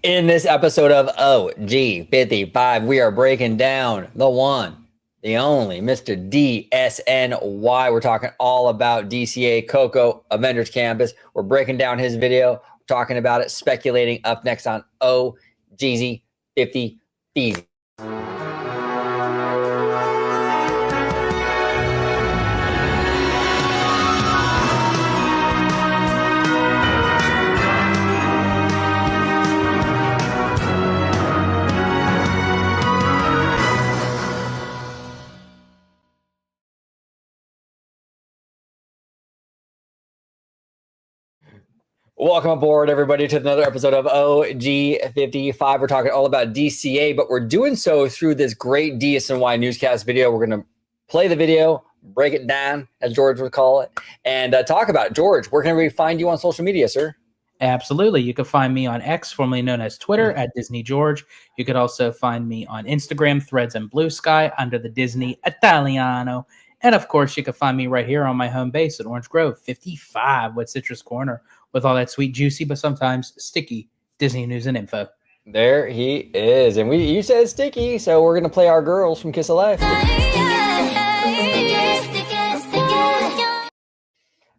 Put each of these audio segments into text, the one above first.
In this episode of OG55, we are breaking down the one, the only, Mr. DSNY. We're talking all about DCA COCO Avengers Campus. We're breaking down his video, talking about it, speculating up next on OGZ50 Feezy. Welcome aboard, everybody, to another episode of OG55. We're talking all about DCA, but we're doing so through this great DSNY newscast video. We're going to play the video, break it down, as George would call it, and talk about it. George, where can we find you on social media, sir? Absolutely. You can find me on X, formerly known as Twitter, at Disney George. You could also find me on Instagram, Threads, and Blue Sky under the Disney Italiano. And of course, you can find me right here on my home base at Orange Grove 55 with Citrus Corner, with all that sweet, juicy, but sometimes sticky Disney news and info. There he is. And you said sticky, so we're going to play our girls from Kiss of Life. I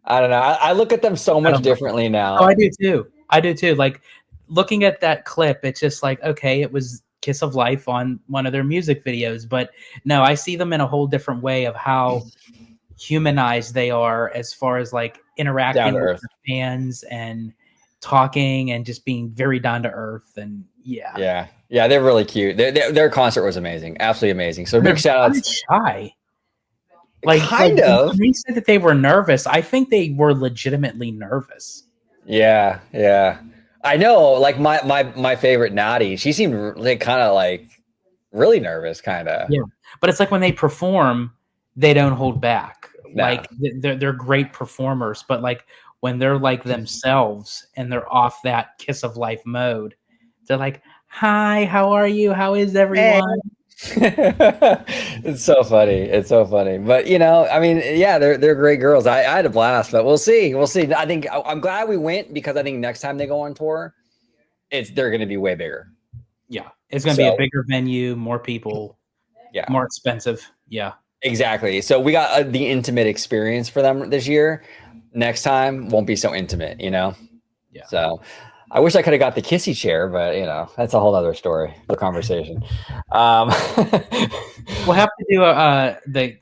don't know. I look at them so much differently now. Oh, I do too. I do too. Like, looking at that clip, it's just like, okay, it was Kiss of Life on one of their music videos. But no, I see them in a whole different way of how humanized they are as far as like interacting with the fans and talking and just being very down to earth. And yeah, they're really cute. Their concert was amazing, absolutely amazing. So big shout out. Shy, like kind of. When they said that they were nervous, I think they were legitimately nervous. Yeah. I know. Like my favorite Naughty, she seemed like kind of like really nervous, kind of. Yeah, but it's like when they perform, they don't hold back. No. Like they're great performers, but like when they're like themselves and they're off that Kiss of Life mode, they're like, "Hi, how are you? How is everyone?" It's so funny. It's so funny. But you know, I mean, yeah, they're great girls. I had a blast, but we'll see. I think I'm glad we went because I think next time they go on tour, they're going to be way bigger. Yeah, it's going to be a bigger venue, more people, more expensive. Yeah. Exactly. So we got the intimate experience for them this year. Next time won't be so intimate, you know? Yeah. So I wish I could have got the kissy chair, but you know, that's a whole other story, the conversation. We'll have to do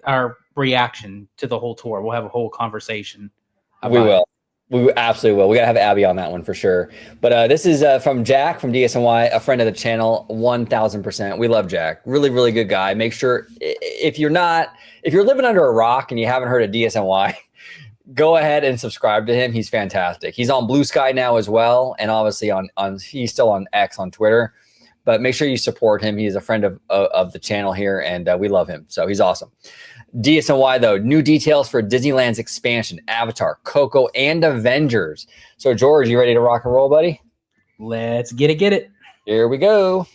our reaction to the whole tour. We'll have a whole conversation. We will. We absolutely will. We gotta have Abby on that one for sure. But this is from Jack from DSNY, a friend of the channel, 1000%. We love Jack. Really, really good guy. Make sure if you're living under a rock and you haven't heard of DSNY, go ahead and subscribe to him. He's fantastic. He's on Blue Sky now as well, and obviously he's still on X on Twitter. But make sure you support him. He's a friend of the channel here, and we love him. So he's awesome. DSNY, though, new details for Disneyland's expansion, Avatar, Coco, and Avengers. So, George, you ready to rock and roll, buddy? Let's get it. Here we go.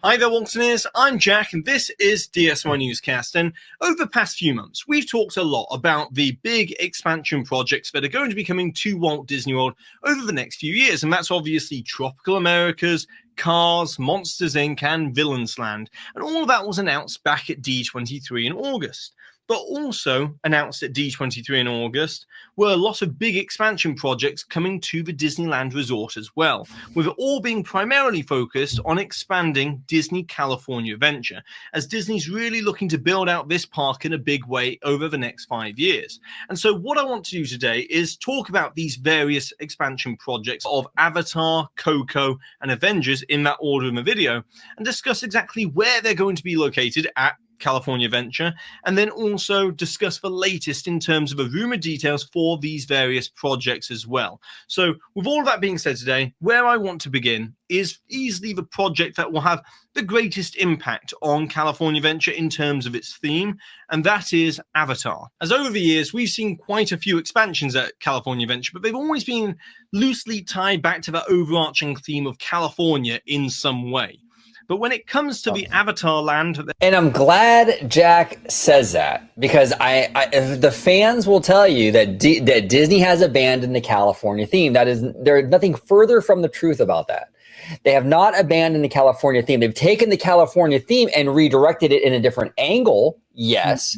Hi there, Waltoneers. I'm Jack, and this is DSNY Newscast. And over the past few months, we've talked a lot about the big expansion projects that are going to be coming to Walt Disney World over the next few years. And that's obviously Tropical Americas, Cars, Monsters Inc., and Villains Land. And all of that was announced back at D23 in August. But also announced at D23 in August were a lot of big expansion projects coming to the Disneyland resort as well, with it all being primarily focused on expanding Disney California Adventure, as Disney's really looking to build out this park in a big way over the next 5 years. And so what I want to do today is talk about these various expansion projects of Avatar, Coco, and Avengers in that order in the video, and discuss exactly where they're going to be located at California Adventure, and then also discuss the latest in terms of the rumored details for these various projects as well. So with all of that being said today, where I want to begin is easily the project that will have the greatest impact on California Adventure in terms of its theme, and that is Avatar. As over the years, we've seen quite a few expansions at California Adventure, but they've always been loosely tied back to that overarching theme of California in some way. But when it comes to the Avatar land, And I'm glad Jack says that, because the fans will tell you that that Disney has abandoned the California theme. There's nothing further from the truth about that. They have not abandoned the California theme. They've taken the California theme and redirected it in a different angle. Yes.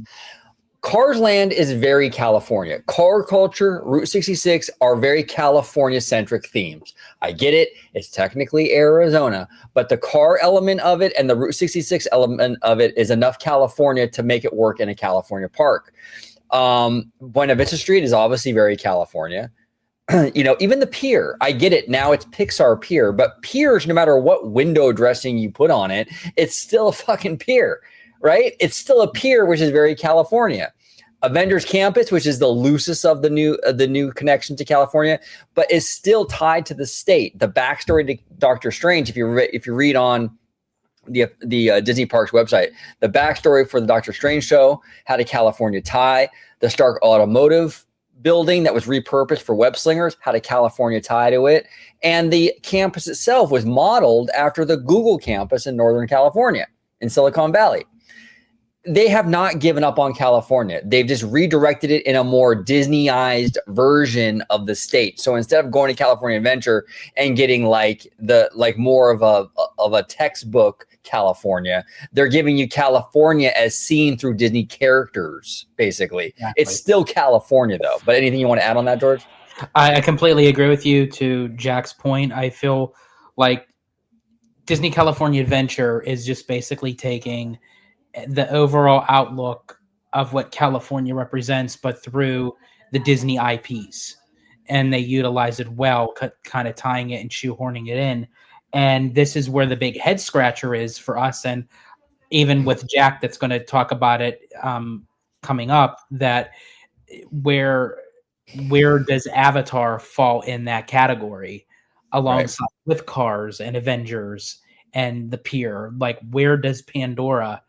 Cars Land is very California. Car culture, Route 66 are very California-centric themes. I get it. It's technically Arizona, but the car element of it and the Route 66 element of it is enough California to make it work in a California park. Buena Vista Street is obviously very California. You know, even the pier, I get it. Now it's Pixar Pier, but piers, no matter what window dressing you put on it, it's still a fucking pier, right? It's still a pier, which is very California. Avengers Campus, which is the loosest of the new connection to California, but is still tied to the state. The backstory to Doctor Strange, if you read on the Disney Parks website, the backstory for the Doctor Strange show had a California tie. The Stark Automotive building that was repurposed for web slingers had a California tie to it, and the campus itself was modeled after the Google campus in Northern California in Silicon Valley. They have not given up on California. They've just redirected it in a more Disneyized version of the state. So instead of going to California Adventure and getting like more of a textbook California, they're giving you California as seen through Disney characters, basically. Exactly. It's still California, though. But anything you want to add on that, George? I completely agree with you. To Jack's point, I feel like Disney California Adventure is just basically taking the overall outlook of what California represents, but through the Disney IPs. And they utilize it well, kind of tying it and shoehorning it in. And this is where the big head scratcher is for us. And even with Jack, that's going to talk about it coming up, that where does Avatar fall in that category alongside with Cars and Avengers and the Pier? Like, where does Pandora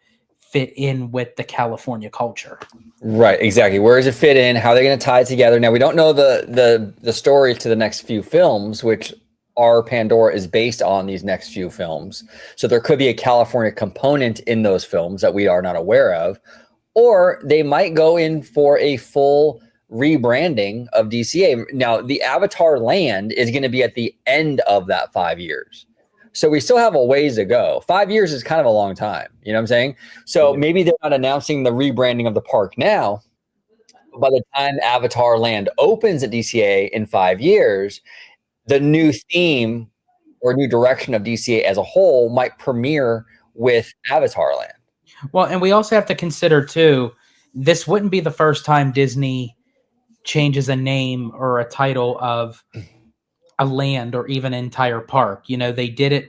fit in with the California culture? Right, exactly. Where does it fit in? How are they going to tie it together? Now, we don't know the story to the next few films, which our Pandora is based on these next few films. So there could be a California component in those films that we are not aware of, or they might go in for a full rebranding of DCA. Now, the Avatar land is going to be at the end of that 5 years. So we still have a ways to go. 5 years is kind of a long time. You know what I'm saying? So maybe they're not announcing the rebranding of the park now. By the time Avatar Land opens at DCA in 5 years, the new theme or new direction of DCA as a whole might premiere with Avatar Land. Well, and we also have to consider, too, this wouldn't be the first time Disney changes a name or a title of a land or even an entire park. You know, they did it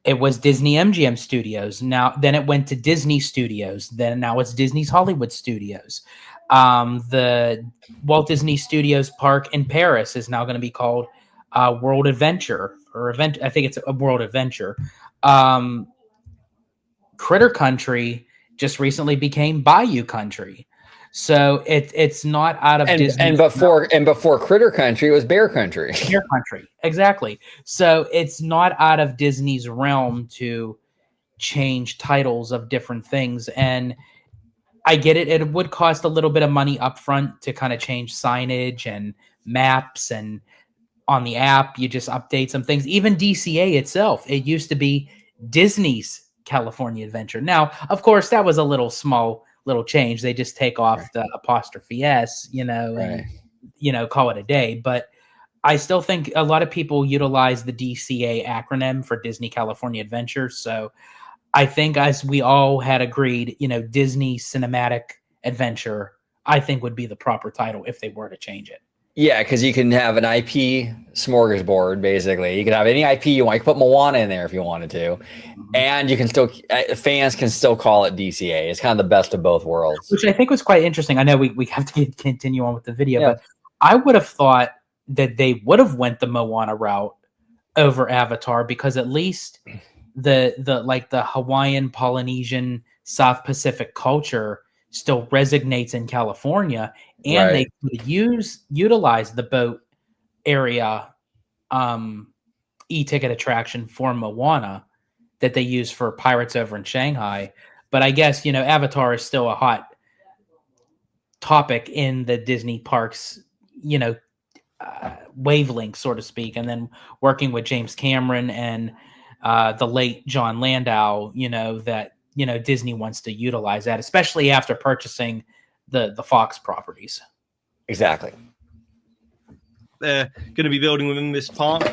it was Disney MGM Studios. Then it went to Disney Studios. Now it's Disney's Hollywood Studios. The Walt Disney Studios Park in Paris is now going to be called World Adventure I think it's a World Adventure. Critter Country just recently became Bayou Country. So it's not out of Disney. And before Critter Country, it was Bear Country. Bear Country, exactly. So it's not out of Disney's realm to change titles of different things. And I get it. It would cost a little bit of money upfront to kind of change signage and maps, and on the app, you just update some things. Even DCA itself, it used to be Disney's California Adventure. Now, of course, that was a little change. They just take off the apostrophe S, and call it a day. But I still think a lot of people utilize the DCA acronym for Disney California Adventure. So I think, as we all had agreed, Disney Cinematic Adventure, I think, would be the proper title if they were to change it. Yeah, because you can have an IP smorgasbord, basically. You can have any IP you want. You can put Moana in there if you wanted to. And you can still, fans can still call it DCA. It's kind of the best of both worlds. Which I think was quite interesting. I know we have to continue on with the video, but I would have thought that they would have went the Moana route over Avatar, because at least the Hawaiian, Polynesian, South Pacific culture still resonates in California, and they could utilize the boat area e-ticket attraction for Moana that they use for Pirates over in Shanghai. But I guess, Avatar is still a hot topic in the Disney parks, wavelength, so to speak. And then working with James Cameron and the late John Landau, that, Disney wants to utilize that, especially after purchasing the Fox properties. Exactly. They're going to be building within this park.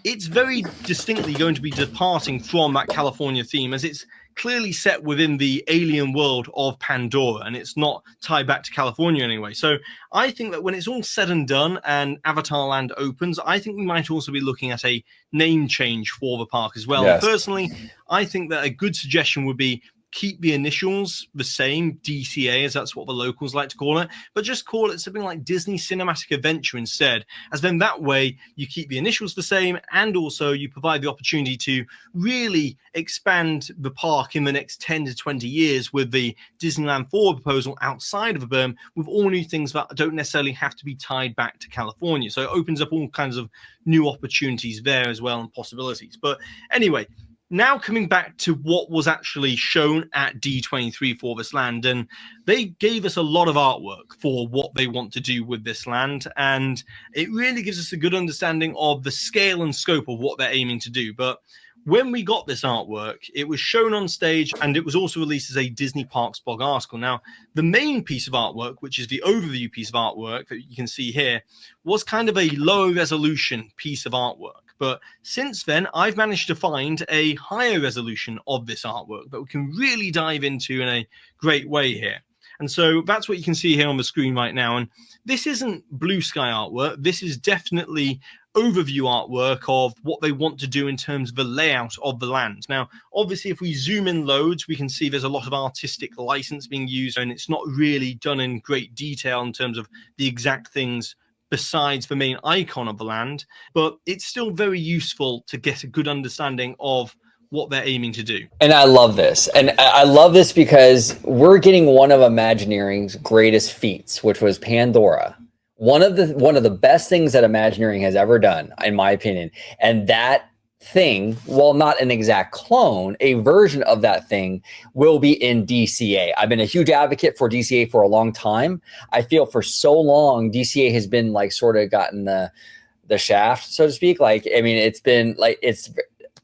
It's very distinctly going to be departing from that California theme, as it's clearly set within the alien world of Pandora, and it's not tied back to California anyway. So I think that when it's all said and done and Avatar Land opens, I think we might also be looking at a name change for the park as well. Yes. Personally, I think that a good suggestion would be keep the initials the same, DCA, as that's what the locals like to call it, but just call it something like Disney Cinematic Adventure instead, as then that way you keep the initials the same, and also you provide the opportunity to really expand the park in the next 10 to 20 years with the Disneyland Forward proposal outside of the berm, with all new things that don't necessarily have to be tied back to California. So it opens up all kinds of new opportunities there as well, and possibilities. But anyway, now coming back to what was actually shown at D23 for this land, and they gave us a lot of artwork for what they want to do with this land, and it really gives us a good understanding of the scale and scope of what they're aiming to do. But when we got this artwork, it was shown on stage, and it was also released as a Disney Parks blog article. Now, the main piece of artwork, which is the overview piece of artwork that you can see here, was kind of a low resolution piece of artwork. But since then, I've managed to find a higher resolution of this artwork that we can really dive into in a great way here. And so that's what you can see here on the screen right now. And this isn't blue sky artwork. This is definitely overview artwork of what they want to do in terms of the layout of the land. Now, obviously, if we zoom in loads, we can see there's a lot of artistic license being used, and it's not really done in great detail in terms of the exact things besides the main icon of the land, but it's still very useful to get a good understanding of what they're aiming to do. And I love this. And I love this because we're getting one of Imagineering's greatest feats, which was Pandora. One of the best things that Imagineering has ever done, in my opinion. And that thing, well, not an exact clone, a version of that thing will be in DCA. I've been a huge advocate for DCA for a long time. I feel for so long DCA has been like sort of gotten the shaft, so to speak. Like, I mean, it's been like,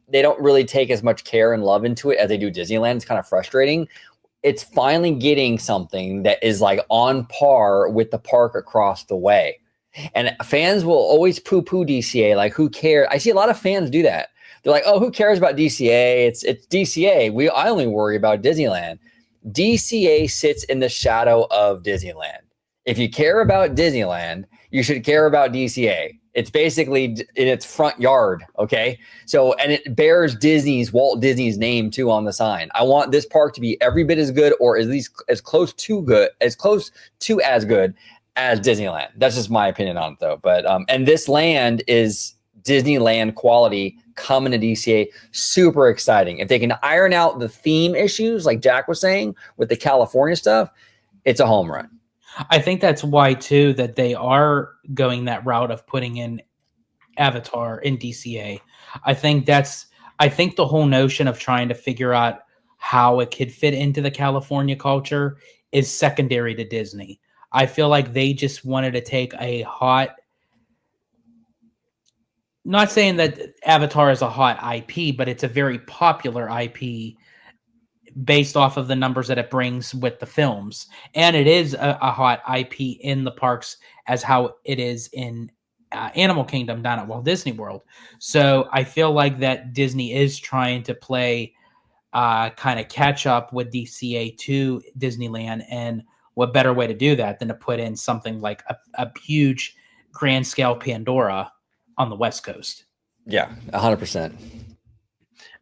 they don't really take as much care and love into it as they do Disneyland. It's kind of frustrating. It's finally getting something that is like on par with the park across the way. And fans will always poo-poo DCA, like, who cares? I see a lot of fans do that. They're like, oh, who cares about DCA? It's DCA. I only worry about Disneyland. DCA sits in the shadow of Disneyland. If you care about Disneyland, you should care about DCA. It's basically in its front yard, okay? So, and it bears Walt Disney's name too on the sign. I want this park to be every bit as good, or at least as close to as good as Disneyland. That's just my opinion on it, though. But and this land is Disneyland quality coming to DCA. Super exciting. If they can iron out the theme issues, like Jack was saying, with the California stuff, it's a home run. I think that's why, too, that they are going that route of putting in Avatar in DCA. I think the whole notion of trying to figure out how it could fit into the California culture is secondary to Disney. I feel like they just wanted to take a hot, not saying that Avatar is a hot IP, but it's a very popular IP based off of the numbers that it brings with the films. And it is a hot IP in the parks as how it is in Animal Kingdom down at Walt Disney World. So I feel like that Disney is trying to play kind of catch up with DCA to Disneyland, and what better way to do that than to put in something like a huge grand scale Pandora on the West Coast. Yeah, 100%.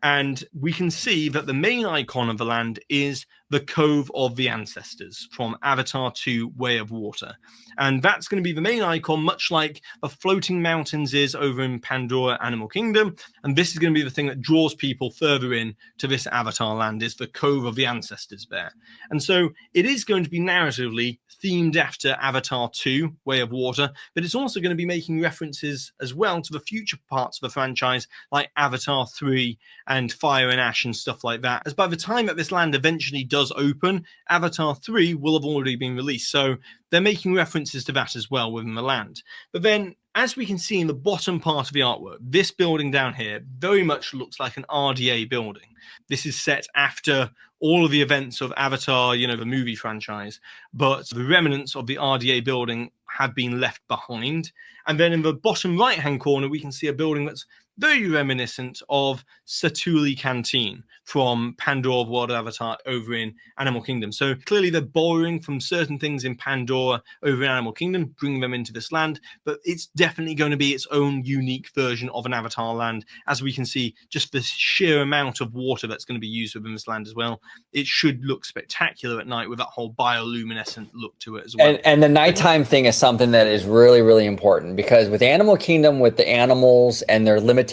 And we can see that the main icon of the land is the Cove of the Ancestors from Avatar 2 Way of Water. And that's going to be the main icon, much like the Floating Mountains is over in Pandora Animal Kingdom. And this is going to be the thing that draws people further in to this Avatar land, is the Cove of the Ancestors there. And so it is going to be narratively themed after Avatar 2 Way of Water, but it's also going to be making references as well to the future parts of the franchise, like Avatar 3 and fire and ash and stuff like that. As by the time that this land eventually does open, Avatar 3 will have already been released. So they're making references to that as well within the land. But then, as we can see in the bottom part of the artwork, this building down here very much looks like an RDA building. This is set after all of the events of Avatar, you know, the movie franchise, but the remnants of the RDA building have been left behind. And then in the bottom right-hand corner, we can see a building that's very reminiscent of Satuli Canteen from Pandora World of Avatar over in Animal Kingdom. So clearly they're borrowing from certain things in Pandora over in Animal Kingdom, bringing them into this land, but it's definitely going to be its own unique version of an Avatar land. As we can see, just the sheer amount of water that's going to be used within this land as well. It should look spectacular at night with that whole bioluminescent look to it as well. And the nighttime thing is something that is really, really important, because with Animal Kingdom, with the animals and their limitations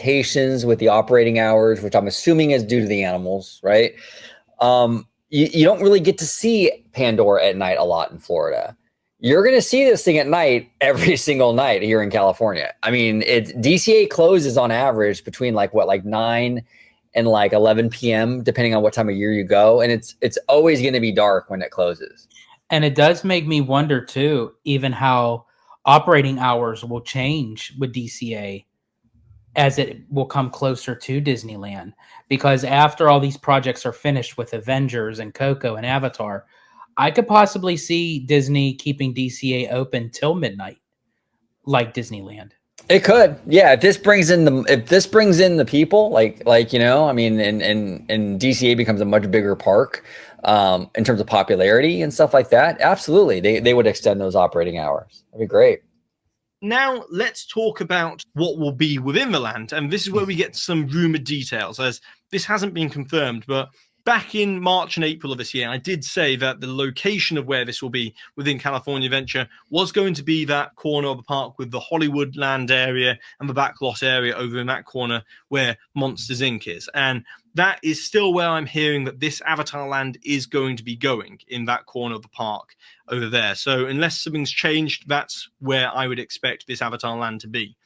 with the operating hours, which I'm assuming is due to the animals, right? You don't really get to see Pandora at night a lot in Florida. You're going to see this thing at night every single night here in California. I mean, DCA closes on average between like 9 and 11 p.m. depending on what time of year you go, and it's always going to be dark when it closes. And it does make me wonder too, even how operating hours will change with DCA as it will come closer to Disneyland. Because after all these projects are finished with Avengers and COCO and Avatar, I could possibly see Disney keeping DCA open till midnight, like Disneyland. It could, yeah. If this brings in the people, like you know, I mean, and DCA becomes a much bigger park in terms of popularity and stuff like that. Absolutely, they would extend those operating hours. That'd be great. Now let's talk about what will be within the land, and this is where we get some rumored details, as this hasn't been confirmed, but back in March and April of this year, I did say that the location of where this will be within California Adventure was going to be that corner of the park with the Hollywood land area and the backlot area over in that corner where Monsters Inc. is. And that is still where I'm hearing that this Avatar land is going to be going, in that corner of the park over there. So unless something's changed, that's where I would expect this Avatar land to be.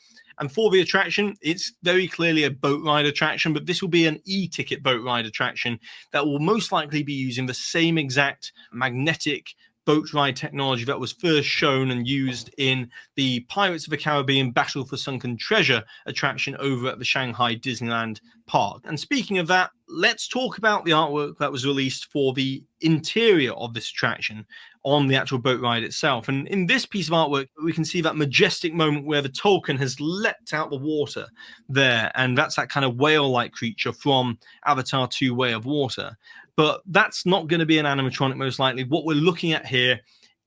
And for the attraction, it's very clearly a boat ride attraction, but this will be an e-ticket boat ride attraction that will most likely be using the same exact magnetic boat ride technology that was first shown and used in the Pirates of the Caribbean Battle for Sunken Treasure attraction over at the Shanghai Disneyland Park. And speaking of that, let's talk about the artwork that was released for the interior of this attraction on the actual boat ride itself. And in this piece of artwork, we can see that majestic moment where the Tolkien has leapt out the water there. And that's that kind of whale-like creature from Avatar 2 Way of Water. But that's not going to be an animatronic, most likely. What we're looking at here,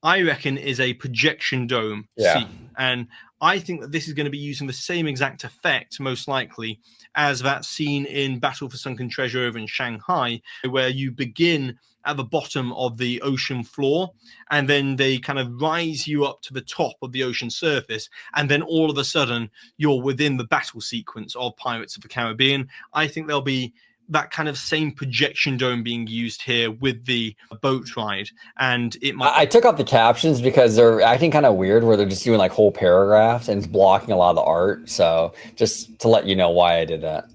I reckon, is a projection dome scene. And I think that this is going to be using the same exact effect, most likely, as that scene in Battle for Sunken Treasure over in Shanghai, where you begin at the bottom of the ocean floor, and then they kind of rise you up to the top of the ocean surface, and then all of a sudden you're within the battle sequence of Pirates of the Caribbean. I think there'll be that kind of same projection dome being used here with the boat ride. And it might... I took off the captions because they're acting kind of weird, where they're just doing like whole paragraphs and it's blocking a lot of the art. So just to let you know why I did that.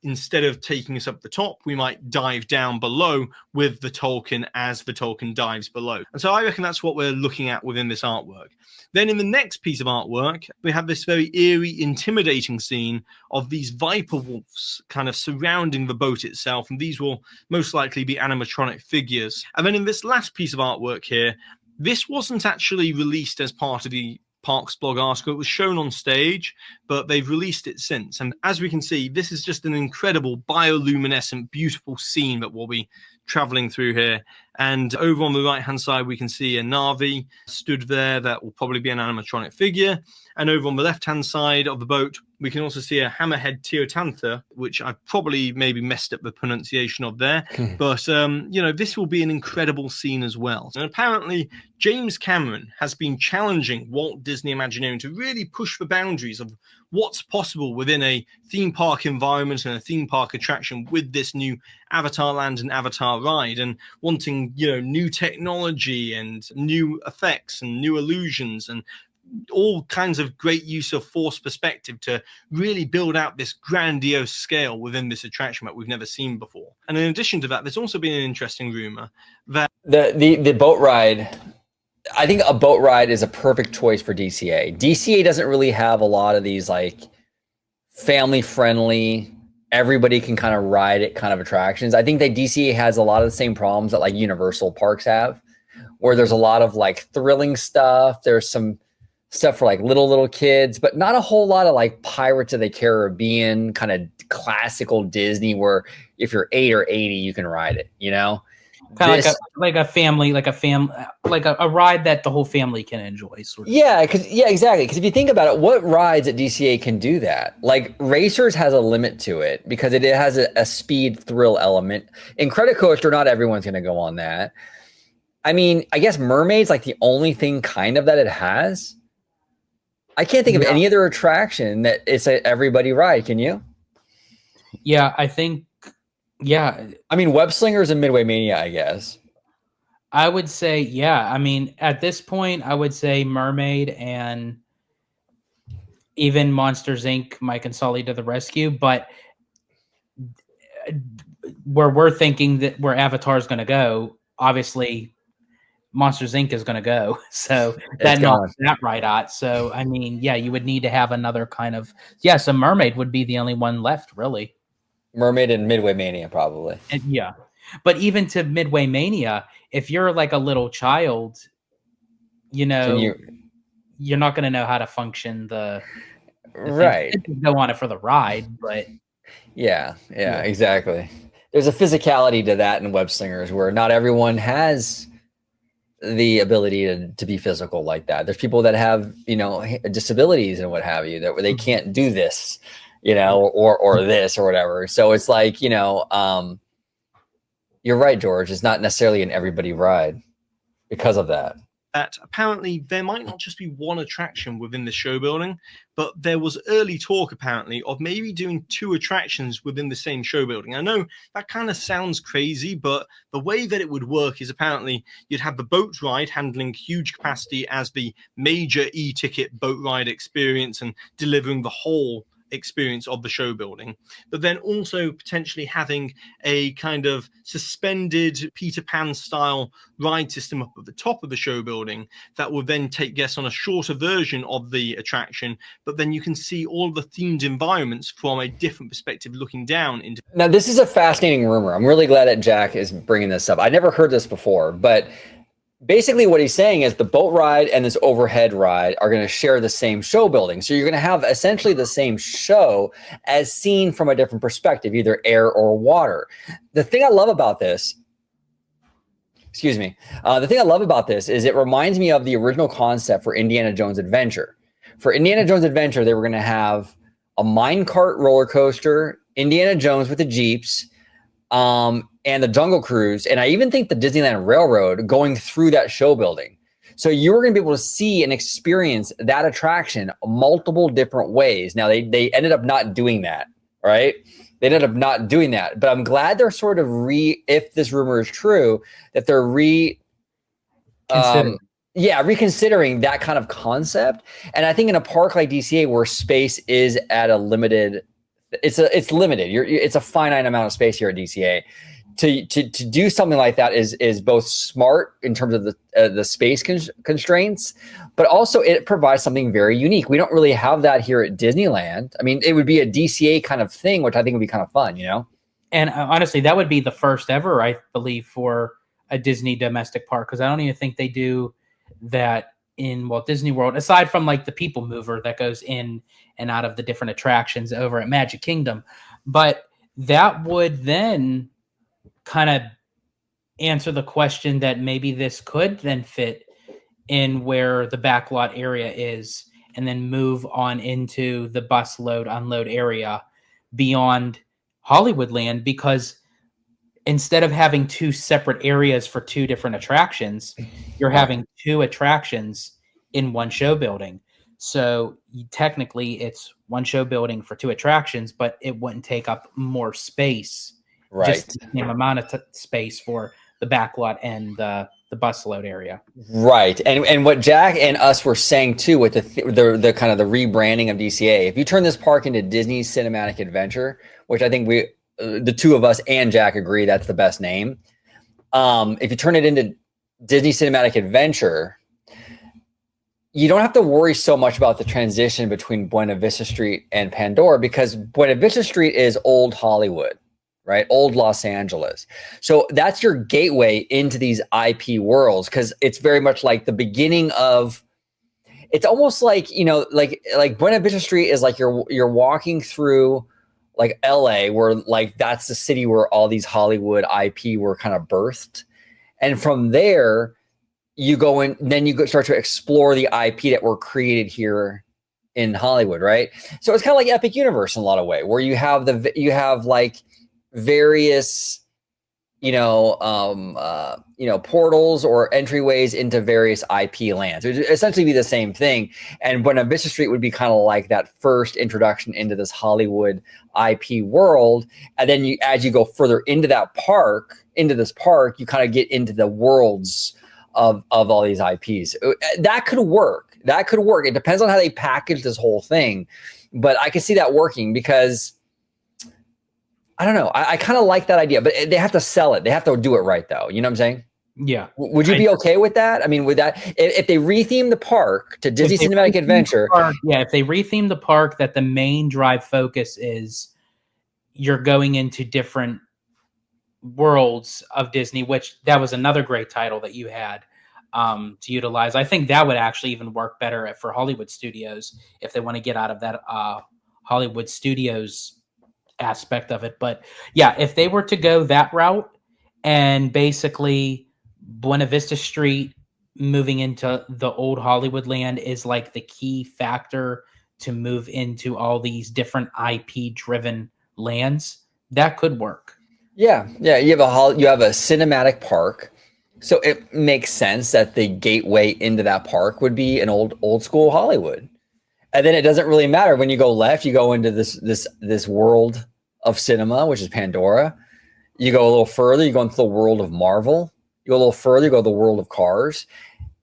Instead of taking us up the top, we might dive down below with the Tolkien as the Tolkien dives below. And so I reckon that's what we're looking at within this artwork. Then in the next piece of artwork, we have this very eerie, intimidating scene of these viper wolves kind of surrounding the boat itself. And these will most likely be animatronic figures. And then in this last piece of artwork here, this wasn't actually released as part of the Parks blog article. It was shown on stage, but they've released it since. And as we can see, this is just an incredible bioluminescent, beautiful scene that we'll be traveling through here. And over on the right hand side, we can see a Na'vi stood there that will probably be an animatronic figure. And over on the left hand side of the boat, we can also see a hammerhead teotantha, which I probably maybe messed up the pronunciation of there. But, you know, this will be an incredible scene as well. And apparently, James Cameron has been challenging Walt Disney Imagineering to really push the boundaries of what's possible within a theme park environment and a theme park attraction with this new Avatar Land and Avatar ride, and wanting, you know, new technology and new effects and new illusions and all kinds of great use of force perspective to really build out this grandiose scale within this attraction that we've never seen before. And in addition to that, there's also been an interesting rumor that the boat ride, I think a boat ride is a perfect choice for DCA. DCA doesn't really have a lot of these like family friendly, everybody can kind of ride it kind of attractions. I think that DCA has a lot of the same problems that like Universal parks have, where there's a lot of like thrilling stuff. There's some stuff for like little kids, but not a whole lot of like Pirates of the Caribbean kind of classical Disney where if you're 8 or 80, you can ride it, you know? Kind of like a family, like a ride that the whole family can enjoy. Sort of. Yeah, exactly. Because if you think about it, what rides at DCA can do that? Like Racers has a limit to it because it has a speed thrill element. In Credit Coaster, not everyone's going to go on that. I mean, I guess Mermaid's like the only thing kind of that it has. I can't think of any other attraction that it's a everybody ride. Can you? Yeah, I think. Yeah. I mean, Web Slingers and Midway Mania, I guess. I would say, yeah. I mean, at this point, I would say Mermaid and even Monsters, Inc. might consolidate to the rescue. But where we're thinking that where Avatar is going to go, obviously, Monsters, Inc. is going to go. So that knocks that right out. So, I mean, yeah, you would need to have another kind of... Yeah, so Mermaid would be the only one left, really. Mermaid and Midway Mania, probably. And, yeah. But even to Midway Mania, if you're like a little child, you know, you're not going to know how to function the right. Go on it for the ride, but yeah, exactly. There's a physicality to that in Web Slingers where not everyone has the ability to be physical like that. There's people that have, you know, disabilities and what have you that where they can't do this, you know, or this or whatever. So it's like, you know, you're right, George. It's not necessarily an everybody ride because of that. That apparently there might not just be one attraction within the show building, but there was early talk apparently of maybe doing 2 attractions within the same show building. I know that kind of sounds crazy, but the way that it would work is apparently you'd have the boat ride handling huge capacity as the major e-ticket boat ride experience and delivering the whole experience of the show building, but then also potentially having a kind of suspended Peter Pan style ride system up at the top of the show building that will then take guests on a shorter version of the attraction, but then you can see all the themed environments from a different perspective looking down into. Now this is a fascinating rumor. I'm really glad that Jack is bringing this up. I never heard this before, but basically what he's saying is the boat ride and this overhead ride are going to share the same show building. So you're going to have essentially the same show as seen from a different perspective, either air or water. The thing I love about this, the thing I love about this is it reminds me of the original concept for Indiana Jones Adventure. For Indiana Jones Adventure, they were going to have a minecart roller coaster, Indiana Jones with the Jeeps, and the Jungle Cruise, and I even think the Disneyland Railroad going through that show building. So you were going to be able to see and experience that attraction multiple different ways. Now, they ended up not doing that, right? They ended up not doing that. But I'm glad they're sort of if this rumor is true, that they're reconsidering that kind of concept. And I think in a park like DCA where space is at a limited, it's limited. It's a finite amount of space here at DCA. To do something like that is both smart in terms of the space constraints, but also it provides something very unique. We don't really have that here at Disneyland. I mean, it would be a DCA kind of thing, which I think would be kind of fun, you know? And honestly, that would be the first ever, I believe, for a Disney domestic park, because I don't even think they do that in Walt Disney World, aside from like the People Mover that goes in and out of the different attractions over at Magic Kingdom. But that would then kind of answer the question that maybe this could then fit in where the backlot area is and then move on into the bus load unload area beyond Hollywoodland, because instead of having 2 separate areas for 2 different attractions, you're having 2 attractions in one show building. So technically it's one show building for 2 attractions, but it wouldn't take up more space. Right. Just the same amount of space for the back lot and the bus load area. Right. And what Jack and us were saying too with the kind of the rebranding of DCA, if you turn this park into Disney Cinematic Adventure, which I think the two of us and Jack agree that's the best name. If you turn it into Disney Cinematic Adventure, you don't have to worry so much about the transition between Buena Vista Street and Pandora, because Buena Vista Street is old Hollywood, right? Old Los Angeles. So that's your gateway into these IP worlds, because it's very much like the beginning of, it's almost like, you know, like Buena Vista Street is like you're walking through like LA, where like that's the city where all these Hollywood IP were kind of birthed. And from there, you go in, then you start to explore the IP that were created here in Hollywood, right? So it's kind of like Epic Universe in a lot of way, where you have like various, portals or entryways into various IP lands. It would essentially be the same thing. And Buena Vista Street would be kind of like that first introduction into this Hollywood IP world. And then as you go further into this park, you kind of get into the worlds of all these IPs. That could work. It depends on how they package this whole thing. But I can see that working, because I don't know. I kind of like that idea, but they have to sell it. They have to do it right, though. You know what I'm saying? Yeah. Would you be okay with that? I mean, would that, if they retheme the park to Disney Cinematic Adventure? If they retheme the park, that the main drive focus is you're going into different worlds of Disney, which that was another great title that you had to utilize. I think that would actually even work better for Hollywood Studios if they want to get out of that Hollywood Studios aspect of it. But yeah, if they were to go that route, and basically Buena Vista Street moving into the old Hollywood land is like the key factor to move into all these different IP driven lands, that could work. Yeah. You have a cinematic park, so it makes sense that the gateway into that park would be an old school Hollywood, and then it doesn't really matter when you go left. You go into this world of cinema, which is Pandora. You go a little further, you go into the world of Marvel. You go a little further, you go to the world of Cars.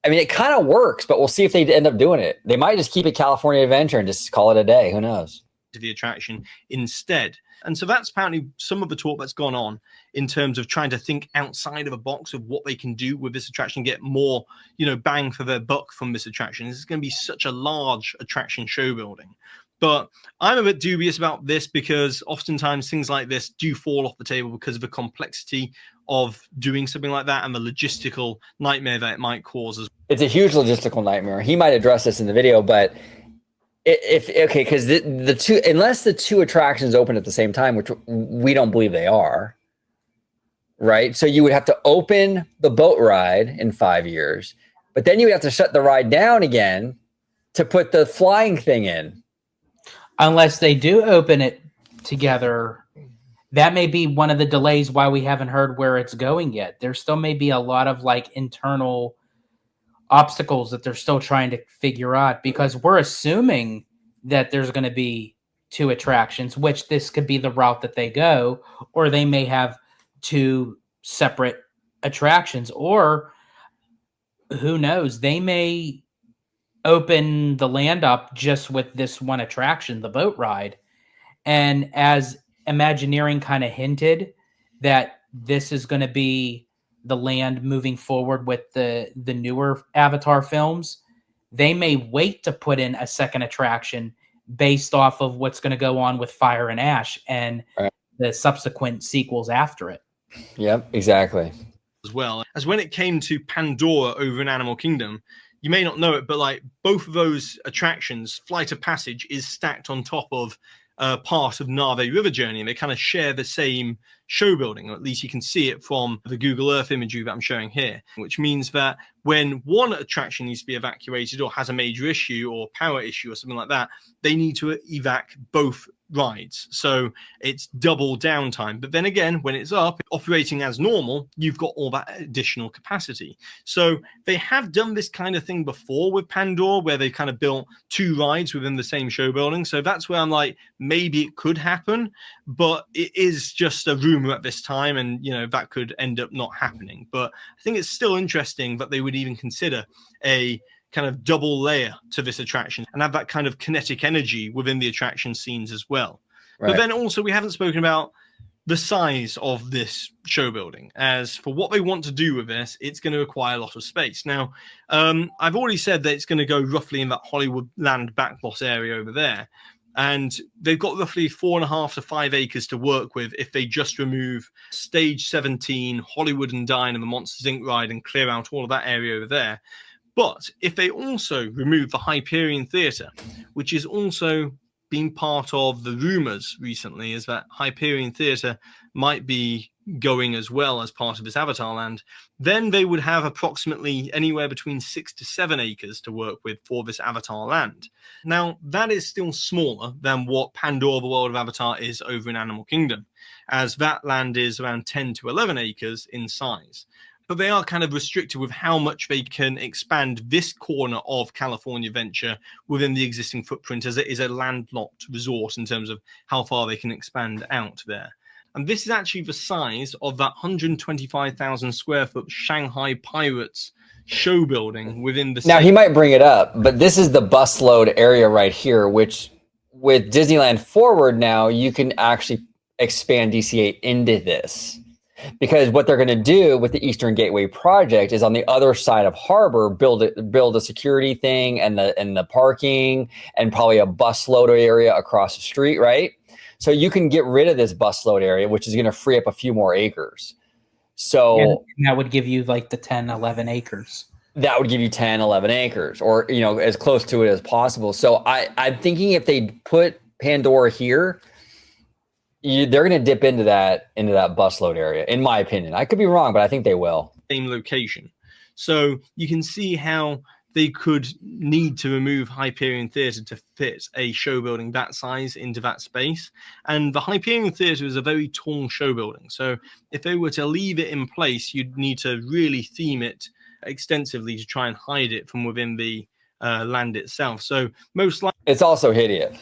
I mean, it kind of works, but we'll see if they end up doing it. They might just keep it California Adventure and just call it a day. Who knows? To the attraction instead. And so that's apparently some of the talk that's gone on in terms of trying to think outside of a box of what they can do with this attraction, get more, bang for their buck from this attraction. This is going to be such a large attraction show building. But I'm a bit dubious about this, because oftentimes things like this do fall off the table because of the complexity of doing something like that and the logistical nightmare that it might cause. It's a huge logistical nightmare. He might address this in the video, but because the two, unless the two attractions open at the same time, which we don't believe they are, right? So you would have to open the boat ride in 5 years, but then you would have to shut the ride down again to put the flying thing in. Unless they do open it together, that may be one of the delays why we haven't heard where it's going yet. There still may be a lot of like internal obstacles that they're still trying to figure out, because we're assuming that there's going to be two attractions, which this could be the route that they go, or they may have two separate attractions, or who knows, they may open the land up just with this one attraction, the boat ride. And as Imagineering kind of hinted that this is going to be the land moving forward with the newer Avatar films, they may wait to put in a second attraction based off of what's going to go on with Fire and Ash and the subsequent sequels after it. Yep, exactly. As well as when it came to Pandora over in Animal Kingdom, you may not know it, but like both of those attractions, Flight of Passage is stacked on top of part of Nave River Journey, and they kind of share the same show building, or at least you can see it from the Google Earth imagery that I'm showing here, which means that when one attraction needs to be evacuated or has a major issue or power issue or something like that, they need to evac both rides, so it's double downtime. But then again, when it's up operating as normal, you've got all that additional capacity. So they have done this kind of thing before with Pandora, where they kind of built 2 rides within the same show building. So that's where I'm like, maybe it could happen, but it is just a rumor at this time, and that could end up not happening. But I think it's still interesting that they would even consider a kind of double layer to this attraction and have that kind of kinetic energy within the attraction scenes as well. Right. But then also, we haven't spoken about the size of this show building. As for what they want to do with this, it's going to require a lot of space. Now, I've already said that it's going to go roughly in that Hollywoodland backlot area over there. And they've got roughly 4.5 to 5 acres to work with if they just remove Stage 17, Hollywood and Dine, and the Monsters, Inc. ride, and clear out all of that area over there. But if they also remove the Hyperion Theater, which is also been part of the rumors recently, is that Hyperion Theater might be going as well as part of this Avatar land, then they would have approximately anywhere between 6 to 7 acres to work with for this Avatar land. Now, that is still smaller than what Pandora, the World of Avatar, is over in Animal Kingdom, as that land is around 10 to 11 acres in size. But they are kind of restricted with how much they can expand this corner of California Adventure within the existing footprint, as it is a landlocked resort in terms of how far they can expand out there. And this is actually the size of that 125,000 square foot Shanghai Pirates show building within the... Now, he might bring it up, but this is the busload area right here, which with Disneyland Forward now, you can actually expand DCA into this. Because what they're going to do with the Eastern Gateway project is on the other side of Harbor, build a security thing and the parking and probably a bus load area across the street, right? So you can get rid of this bus load area, which is going to free up a few more acres. So and that would give you like the 10, 11 acres. That would give you 10, 11 acres, or as close to it as possible. So I'm thinking if they put Pandora here, they're going to dip into that busload area, in my opinion. I could be wrong, but I think they will. Same location. So you can see how they could need to remove Hyperion Theater to fit a show building that size into that space. And the Hyperion Theater is a very tall show building. So if they were to leave it in place, you'd need to really theme it extensively to try and hide it from within the land itself. So most likely... It's also hideous.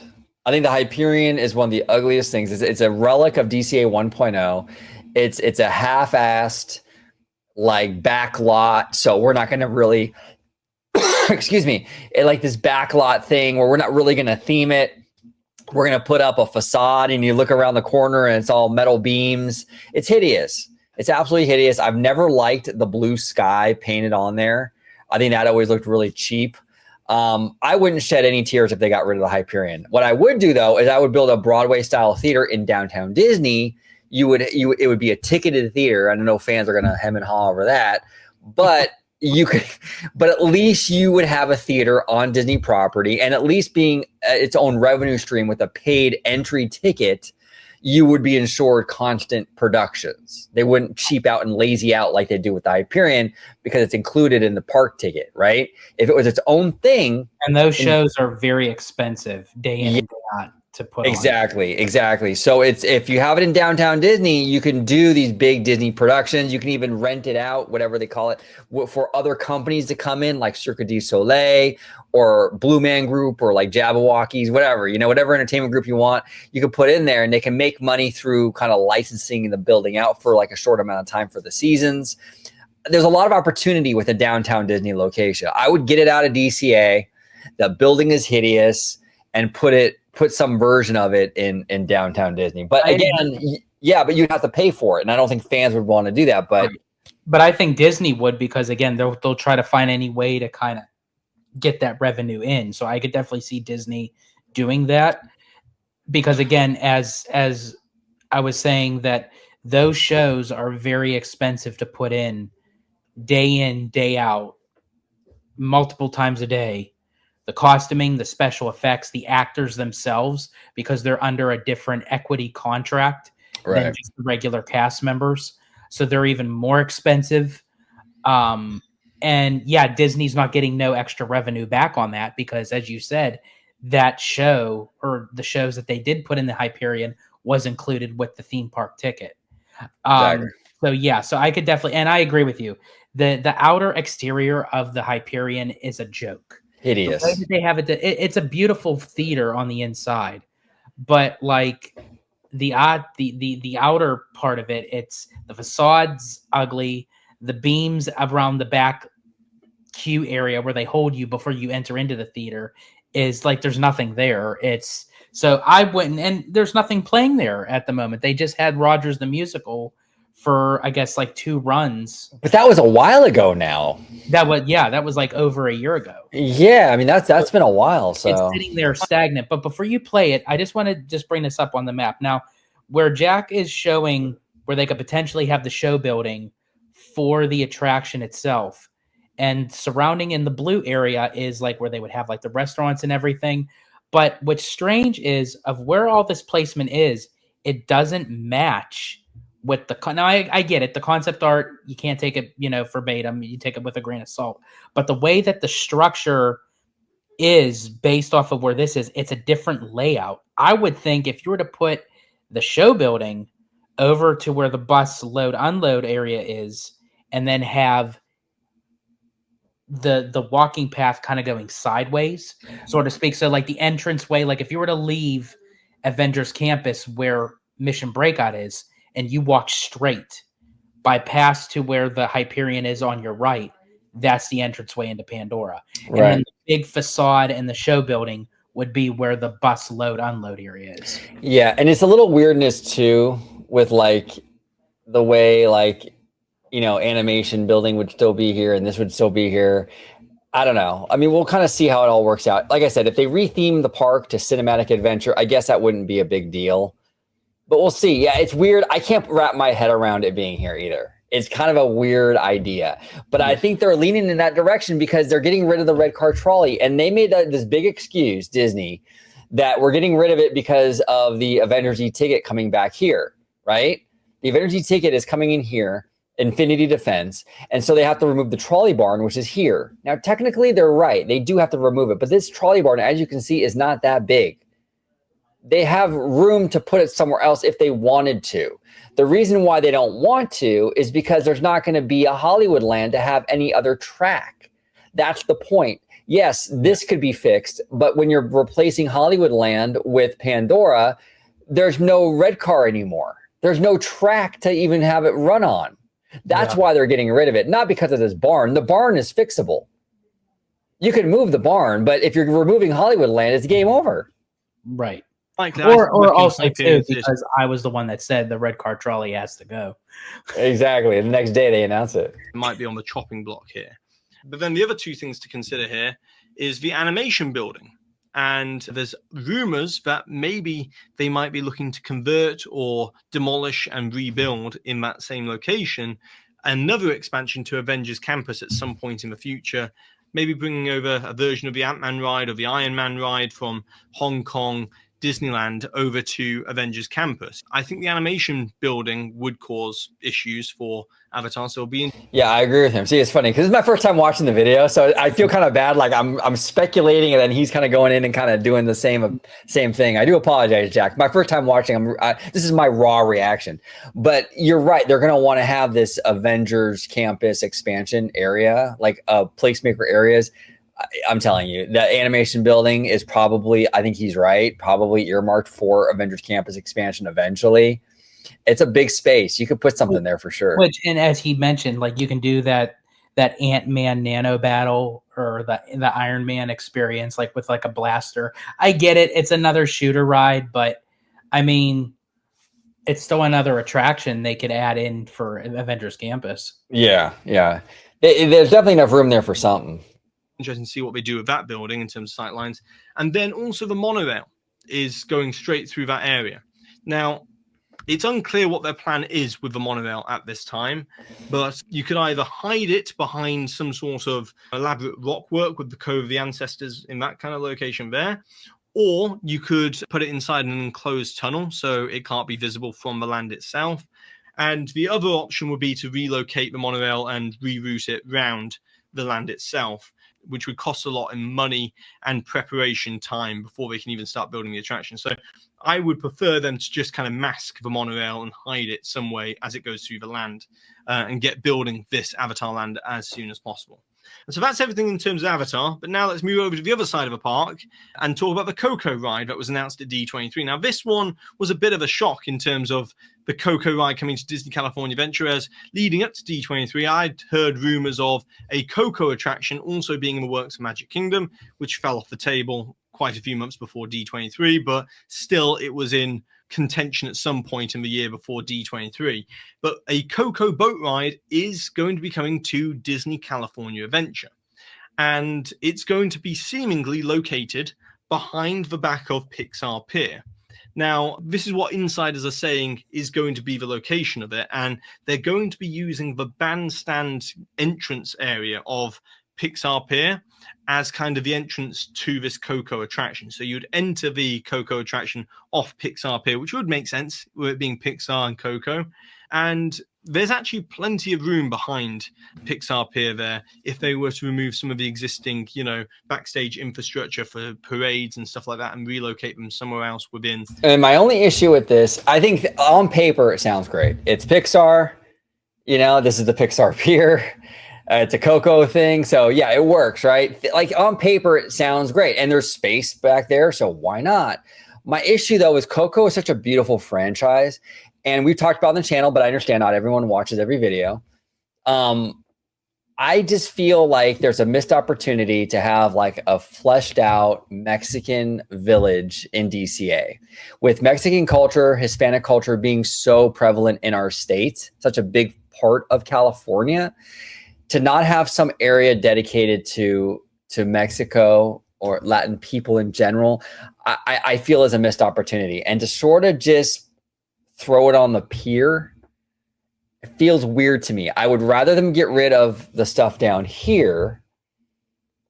I think the Hyperion is one of the ugliest things. It's a relic of DCA 1.0. It's a half-assed like back lot. So we're not going to really, excuse me, like this back lot thing where we're not really going to theme it. We're going to put up a facade and you look around the corner and it's all metal beams. It's hideous. It's absolutely hideous. I've never liked the blue sky painted on there. I think that always looked really cheap. I wouldn't shed any tears if they got rid of the Hyperion. What I would do though is I would build a Broadway style theater in downtown Disney. It would be a ticketed theater. I know fans are going to hem and haw over that, but but at least you would have a theater on Disney property, and at least being its own revenue stream with a paid entry ticket, you would be ensured constant productions. They wouldn't cheap out and lazy out like they do with the Hyperion because it's included in the park ticket, right? If it was its own thing. And those shows are very expensive day in and day out to put on. Exactly. So if you have it in downtown Disney, you can do these big Disney productions. You can even rent it out, whatever they call it, for other companies to come in, like Cirque du Soleil or Blue Man Group or like Jabberwockies, whatever, whatever entertainment group you want, you can put in there and they can make money through kind of licensing the building out for like a short amount of time for the seasons. There's a lot of opportunity with a downtown Disney location. I would get it out of DCA. The building is hideous, and put some version of it in downtown Disney. But again, but you'd have to pay for it. And I don't think fans would want to do that. But I think Disney would, because again, they'll try to find any way to kind of get that revenue in. So I could definitely see Disney doing that, because again, as I was saying, that those shows are very expensive to put in, day out, multiple times a day. The costuming, the special effects, the actors themselves, because they're under a different equity contract than just the regular cast members. So they're even more expensive. And yeah, Disney's not getting no extra revenue back on that because, as you said, that show or the shows that they did put in the Hyperion was included with the theme park ticket. Exactly. So yeah, so I could definitely, and I agree with you. The outer exterior of the Hyperion is a joke. Hideous. The way that they have it's a beautiful theater on the inside, but like the outer part of it, it's the facade's ugly. The beams around the back queue area where they hold you before you enter into the theater is like there's nothing there. It's so I wouldn't, and there's nothing playing there at the moment. They just had Rogers the Musical for I guess like 2 runs. But that was a while ago now. That was like over a year ago. Yeah, I mean that's been a while. So it's sitting there stagnant. But before you play it, I just want to just bring this up on the map now, where Jack is showing where they could potentially have the show building for the attraction itself. And surrounding in the blue area is like where they would have like the restaurants and everything. But what's strange is of where all this placement is, it doesn't match with the now I get it. The concept art, you can't take it, verbatim. You take it with a grain of salt. But the way that the structure is based off of where this is, it's a different layout. I would think if you were to put the show building over to where the bus load unload area is, and then have the walking path kind of going sideways, so to speak. So like the entrance way, like if you were to leave Avengers Campus where Mission Breakout is, and you walk straight bypass to where the Hyperion is on your right, that's the entranceway into Pandora. Right. And then the big facade and the show building would be where the bus load unload area is. Yeah, and it's a little weirdness too with like the way like animation building would still be here and this would still be here. I don't know. I mean, we'll kind of see how it all works out. Like I said, if they retheme the park to cinematic adventure, I guess that wouldn't be a big deal. But we'll see. Yeah, it's weird. I can't wrap my head around it being here either. It's kind of a weird idea. But I think they're leaning in that direction because they're getting rid of the red car trolley. And they made this big excuse, Disney, that we're getting rid of it because of the Avengers e-ticket coming back here, right? The Avengers e-ticket is coming in here, Infinity Defense, and so they have to remove the trolley barn, which is here. Now, technically, they're right. They do have to remove it. But this trolley barn, as you can see, is not that big. They have room to put it somewhere else if they wanted to. The reason why they don't want to is because there's not going to be a Hollywood Land to have any other track. That's the point. Yes, this could be fixed, but when you're replacing Hollywood Land with Pandora, there's no red car anymore. There's no track to even have it run on. That's why they're getting rid of it, not because of this barn. The barn is fixable. You can move the barn, but if you're removing Hollywood Land, it's game over. Right. Or also too, because I was the one that said the red car trolley has to go. Exactly. The next day they announce it. It might be on the chopping block here. But then the other two things to consider here is the animation building. And there's rumors that maybe they might be looking to convert or demolish and rebuild in that same location another expansion to Avengers Campus at some point in the future, maybe bringing over a version of the Ant-Man ride or the Iron Man ride from Hong Kong Disneyland over to Avengers Campus. I think the animation building would cause issues for Avatar, so it'll be Yeah, I agree with him. See, it's funny because it's my first time watching the video, so I feel kind of bad. Like I'm speculating, and then he's kind of going in and kind of doing the same thing. I do apologize, Jack. My first time watching, this is my raw reaction. But you're right; they're going to want to have this Avengers Campus expansion area, like placemaker areas. I'm telling you, the animation building is probably, I think he's right, probably earmarked for Avengers Campus expansion eventually. It's a big space. You could put something there for sure. Which, and as he mentioned, like you can do that Ant-Man nano battle or the Iron Man experience, like with like a blaster. I get it. It's another shooter ride, but I mean, it's still another attraction they could add in for Avengers Campus. Yeah. There's definitely enough room there for something. Interesting to see what they do with that building in terms of sight lines. And then also the monorail is going straight through that area. Now, it's unclear what their plan is with the monorail at this time, but you could either hide it behind some sort of elaborate rock work with the Cove of the Ancestors in that kind of location there, or you could put it inside an enclosed tunnel so it can't be visible from the land itself. And the other option would be to relocate the monorail and reroute it round the land itself. which would cost a lot in money and preparation time before they can even start building the attraction. So I would prefer them to just kind of mask the monorail and hide it some way as it goes through the land, and get building this Avatar land as soon as possible. And so that's everything in terms of Avatar. But now let's move over to the other side of the park and talk about the COCO ride that was announced at D23. Now, this one was a bit of a shock in terms of the COCO ride coming to Disney California Adventure, as leading up to D23, I'd heard rumors of a COCO attraction also being in the works of Magic Kingdom, which fell off the table quite a few months before D23, but still it was in contention at some point in the year before D23. But a COCO boat ride is going to be coming to Disney California Adventure, and it's going to be seemingly located behind the back of Pixar Pier. Now, this is what insiders are saying is going to be the location of it, and they're going to be using the bandstand entrance area of Pixar Pier as kind of the entrance to this COCO attraction. So you'd enter the COCO attraction off Pixar Pier, which would make sense with it being Pixar and COCO. And there's actually plenty of room behind Pixar Pier there if they were to remove some of the existing, backstage infrastructure for parades and stuff like that and relocate them somewhere else within. And my only issue with this, I think on paper, it sounds great. It's Pixar, this is the Pixar Pier. It's a COCO thing. So yeah, it works, right? Like on paper, it sounds great. And there's space back there. So why not? My issue though is COCO is such a beautiful franchise. And we've talked about it on the channel, but I understand not everyone watches every video. I just feel like there's a missed opportunity to have like a fleshed out Mexican village in DCA. With Mexican culture, Hispanic culture being so prevalent in our state, such a big part of California, to not have some area dedicated to Mexico or Latin people in general, I feel is a missed opportunity. And to sort of just throw it on the pier, it feels weird to me. I would rather them get rid of the stuff down here,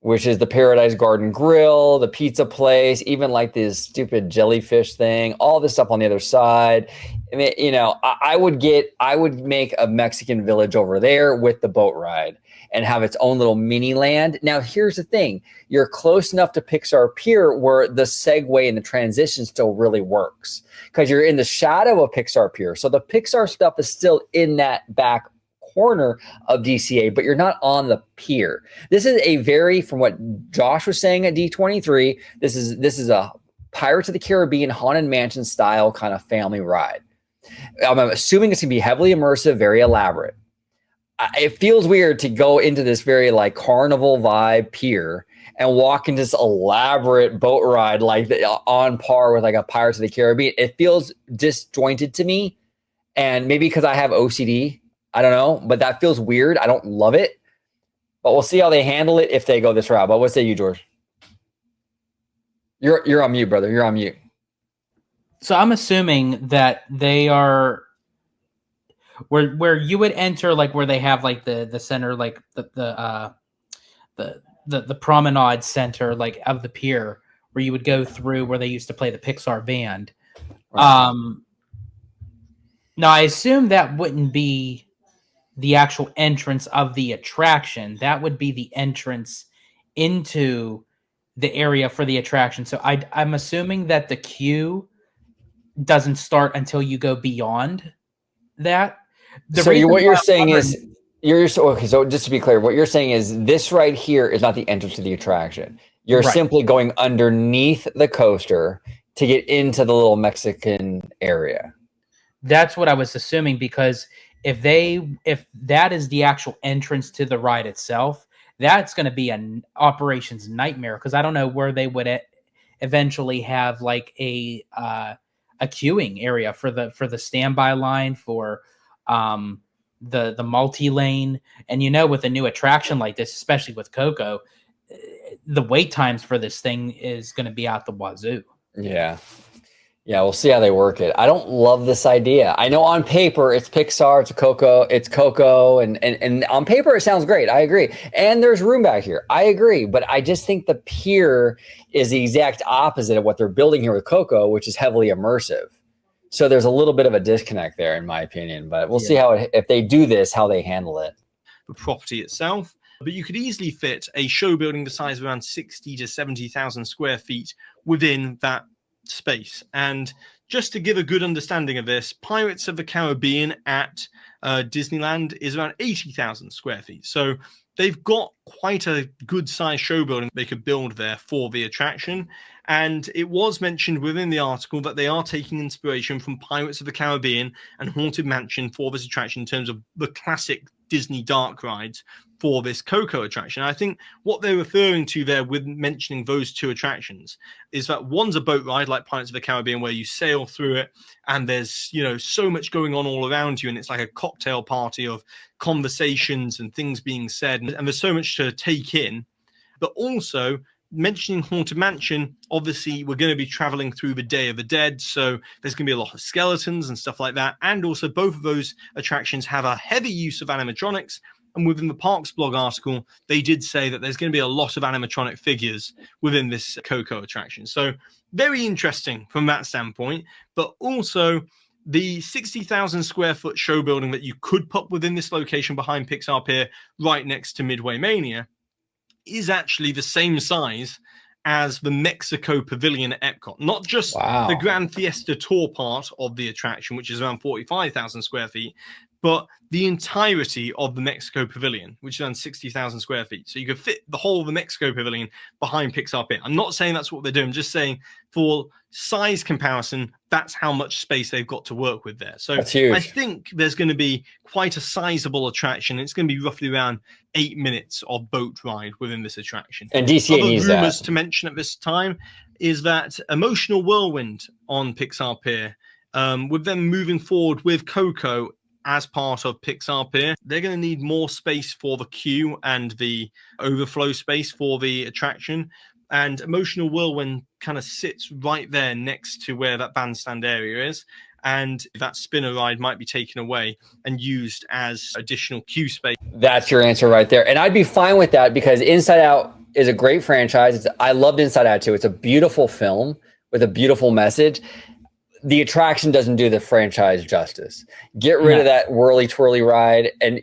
which is the Paradise Garden Grill, the pizza place, even like this stupid jellyfish thing, all this stuff on the other side. I mean, I would make a Mexican village over there with the boat ride and have its own little mini land. Now, here's the thing. You're close enough to Pixar Pier where the segue and the transition still really works because you're in the shadow of Pixar Pier. So the Pixar stuff is still in that back corner of DCA, but you're not on the pier. This is a very, from what Josh was saying at D23, this is a Pirates of the Caribbean Haunted Mansion style kind of family ride. I'm assuming it's going to be heavily immersive, very elaborate. It feels weird to go into this very like carnival vibe pier and walk into this elaborate boat ride like on par with like a Pirates of the Caribbean. It feels disjointed to me, and maybe because I have OCD, I don't know, but that feels weird. I don't love it, but we'll see how they handle it if they go this route. But what say you, George? You're on mute, brother. You're on mute. So I'm assuming that they are where you would enter, like where they have like the center, like the promenade center, like of the pier, where you would go through where they used to play the Pixar band. Right. Now I assume that wouldn't be the actual entrance of the attraction. That would be the entrance into the area for the attraction. So I'm assuming that the queue doesn't start until you go beyond that. So what you're saying is, okay, so just to be clear, what you're saying is this right here is not the entrance to the attraction. You're simply going underneath the coaster to get into the little Mexican area. That's what I was assuming, because if that is the actual entrance to the ride itself, that's going to be an operations nightmare, because I don't know where they would eventually have like a queuing area for the standby line for the multi-lane. And with a new attraction like this, especially with COCO, the wait times for this thing is going to be out the wazoo. Yeah, we'll see how they work it. I don't love this idea. I know on paper it's Pixar, it's COCO, and on paper it sounds great. I agree. And there's room back here. I agree. But I just think the pier is the exact opposite of what they're building here with COCO, which is heavily immersive. So there's a little bit of a disconnect there, in my opinion. But we'll see if they do this, how they handle it. The property itself. But you could easily fit a show building the size of around 60 to 70,000 square feet within that space. And just to give a good understanding of this, Pirates of the Caribbean at Disneyland is around 80,000 square feet. So they've got quite a good size show building they could build there for the attraction. And it was mentioned within the article that they are taking inspiration from Pirates of the Caribbean and Haunted Mansion for this attraction in terms of the classic Disney dark rides for this COCO attraction. I think what they're referring to there with mentioning those two attractions is that one's a boat ride like Pirates of the Caribbean where you sail through it and there's, you know, so much going on all around you and it's like a cocktail party of conversations and things being said and there's so much to take in. But also mentioning Haunted Mansion, obviously we're going to be traveling through the Day of the Dead, so there's going to be a lot of skeletons and stuff like that. And also both of those attractions have a heavy use of animatronics. And within the Parks blog article, they did say that there's going to be a lot of animatronic figures within this COCO attraction. So very interesting from that standpoint. But also the 60,000 square foot show building that you could put within this location behind Pixar Pier right next to Midway Mania is actually the same size as the Mexico Pavilion at Epcot. Not just the Grand Fiesta Tour part of the attraction, which is around 45,000 square feet, but the entirety of the Mexico Pavilion, which is around 60,000 square feet. So you could fit the whole of the Mexico Pavilion behind Pixar Pier. I'm not saying that's what they're doing. I'm just saying for size comparison, that's how much space they've got to work with there. So that's huge. I think there's going to be quite a sizable attraction. It's going to be roughly around 8 minutes of boat ride within this attraction. And DCA Other needs rumors that. to mention at this time is that Emotional Whirlwind on Pixar Pier, with them moving forward with COCO as part of Pixar Pier, they're going to need more space for the queue and the overflow space for the attraction. And Emotional Whirlwind kind of sits right there next to where that bandstand area is. And that spinner ride might be taken away and used as additional queue space. That's your answer right there. And I'd be fine with that because Inside Out is a great franchise. I loved Inside Out too. It's a beautiful film with a beautiful message. The attraction doesn't do the franchise justice. Get rid of that whirly twirly ride and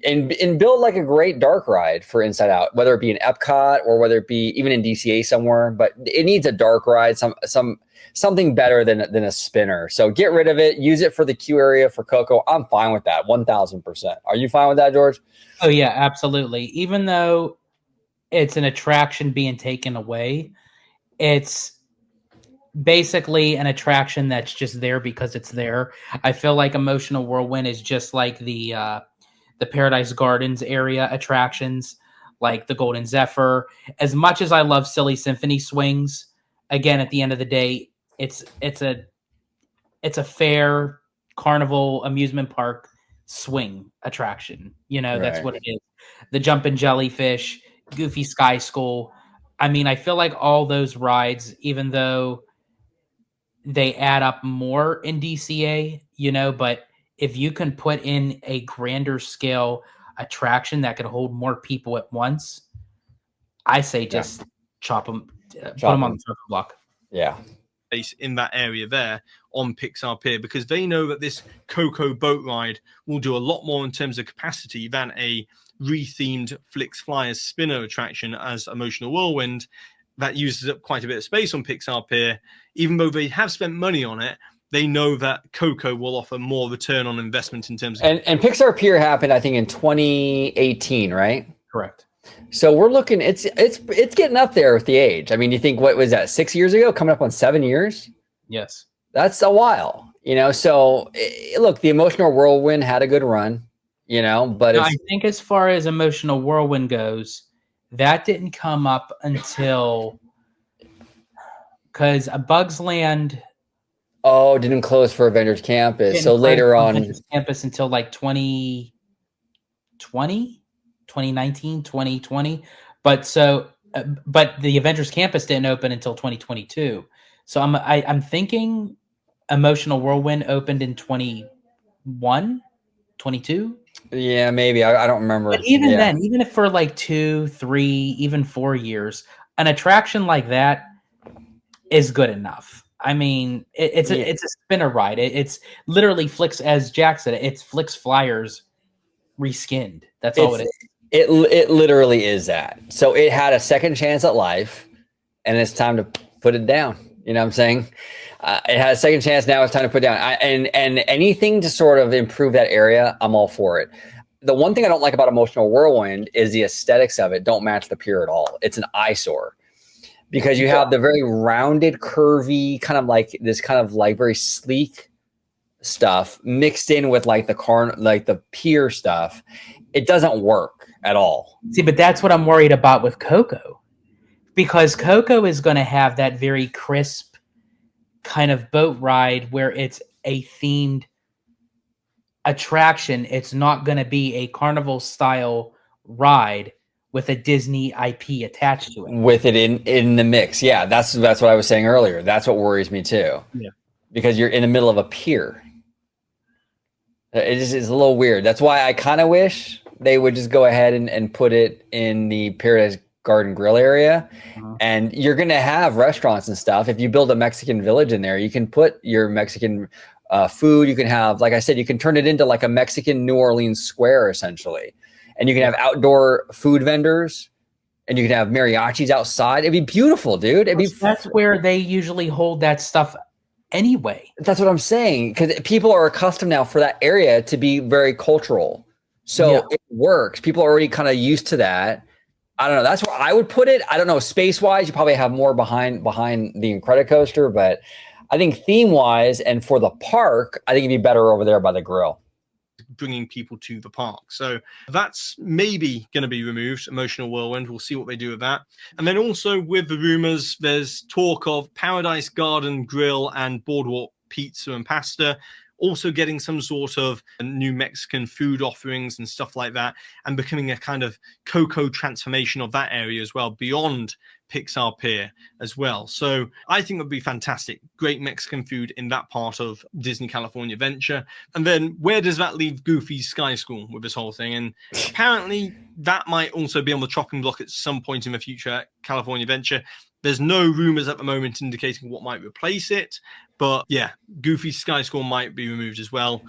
build like a great dark ride for Inside Out, whether it be in Epcot or whether it be even in DCA somewhere. But it needs a dark ride, something better than a spinner. So get rid of it. Use it for the queue area for COCO. I'm fine with that. 1,000%. Are you fine with that, George? Oh yeah, absolutely. Even though it's an attraction being taken away, it's basically an attraction that's just there because it's there. I feel like Emotional Whirlwind is just like the Paradise Gardens area attractions, like the Golden Zephyr. As much as I love Silly Symphony swings, again, at the end of the day, it's a fair carnival amusement park swing attraction. You know, that's what it is. The Jumpin' Jellyfish, Goofy Sky School. I mean, I feel like all those rides, even though they add up more in DCA, you know, but if you can put in a grander scale attraction that could hold more people at once, I say just put them on the circle block. Yeah. In that area there on Pixar Pier, because they know that this COCO boat ride will do a lot more in terms of capacity than a rethemed Flix Flyers spinner attraction as Emotional Whirlwind that uses up quite a bit of space on Pixar Pier. Even though they have spent money on it, they know that COCO will offer more return on investment in terms of... And Pixar Pier happened, I think, in 2018, right? Correct. So we're looking, it's getting up there with the age. I mean, you think, what was that, 6 years ago? Coming up on 7 years? Yes. That's a while, you know? So look, the Emotional Whirlwind had a good run, you know, but I think as far as Emotional Whirlwind goes, that didn't come up until, because A Bug's Land... Oh, didn't close for Avengers Campus. So later on... Avengers Campus until like 2020? 2019, 2020. But the Avengers Campus didn't open until 2022. So I'm thinking Emotional Whirlwind opened in 21, 22. Yeah, maybe. I don't remember. But even then, even if for like 2, 3, even 4 years, an attraction like that is good enough. I mean, it's a spinner ride. It's literally Flix, as Jack said, it's Flix Flyers reskinned. That's all it is. It literally is that. So it had a second chance at life, and it's time to put it down. You know what I'm saying? It had a second chance. Now it's time to put it down. And anything to sort of improve that area, I'm all for it. The one thing I don't like about Emotional Whirlwind is the aesthetics of it don't match the pier at all. It's an eyesore because you have the very rounded, curvy, kind of like this kind of like very sleek stuff mixed in with like the pier stuff. It doesn't work at all. See, but that's what I'm worried about with COCO, because COCO is going to have that very crisp kind of boat ride where it's a themed attraction. It's not going to be a carnival style ride with a Disney IP attached to it. With it in the mix. Yeah, that's what I was saying earlier. That's what worries me too. Yeah. Because you're in the middle of a pier. It just is a little weird. That's why I kind of wish they would just go ahead and put it in the Paradise Garden Grill area. And you're going to have restaurants and stuff. If you build a Mexican village in there, you can put your Mexican food. You can have, like I said, you can turn it into like a Mexican New Orleans square, essentially. And you can have outdoor food vendors, and you can have mariachis outside. It'd be beautiful, dude. That's where they usually hold that stuff anyway. That's what I'm saying, because people are accustomed now for that area to be very cultural. So it works. People are already kind of used to that. I don't know. That's where I would put it. I don't know. Space-wise, you probably have more behind the Incredicoaster, but I think theme-wise and for the park, I think it'd be better over there by the grill. Bringing people to the park. So that's maybe going to be removed, Emotional Whirlwind. We'll see what they do with that. And then also with the rumors, there's talk of Paradise Garden Grill and Boardwalk Pizza and Pasta also getting some sort of new Mexican food offerings and stuff like that, and becoming a kind of COCO transformation of that area as well, beyond Pixar Pier as well. So I think it would be fantastic. Great Mexican food in that part of Disney California Adventure. And then where does that leave Goofy's Sky School with this whole thing? And apparently that might also be on the chopping block at some point in the future at California Adventure. There's no rumors at the moment indicating what might replace it. But yeah, Goofy's Sky School might be removed as well.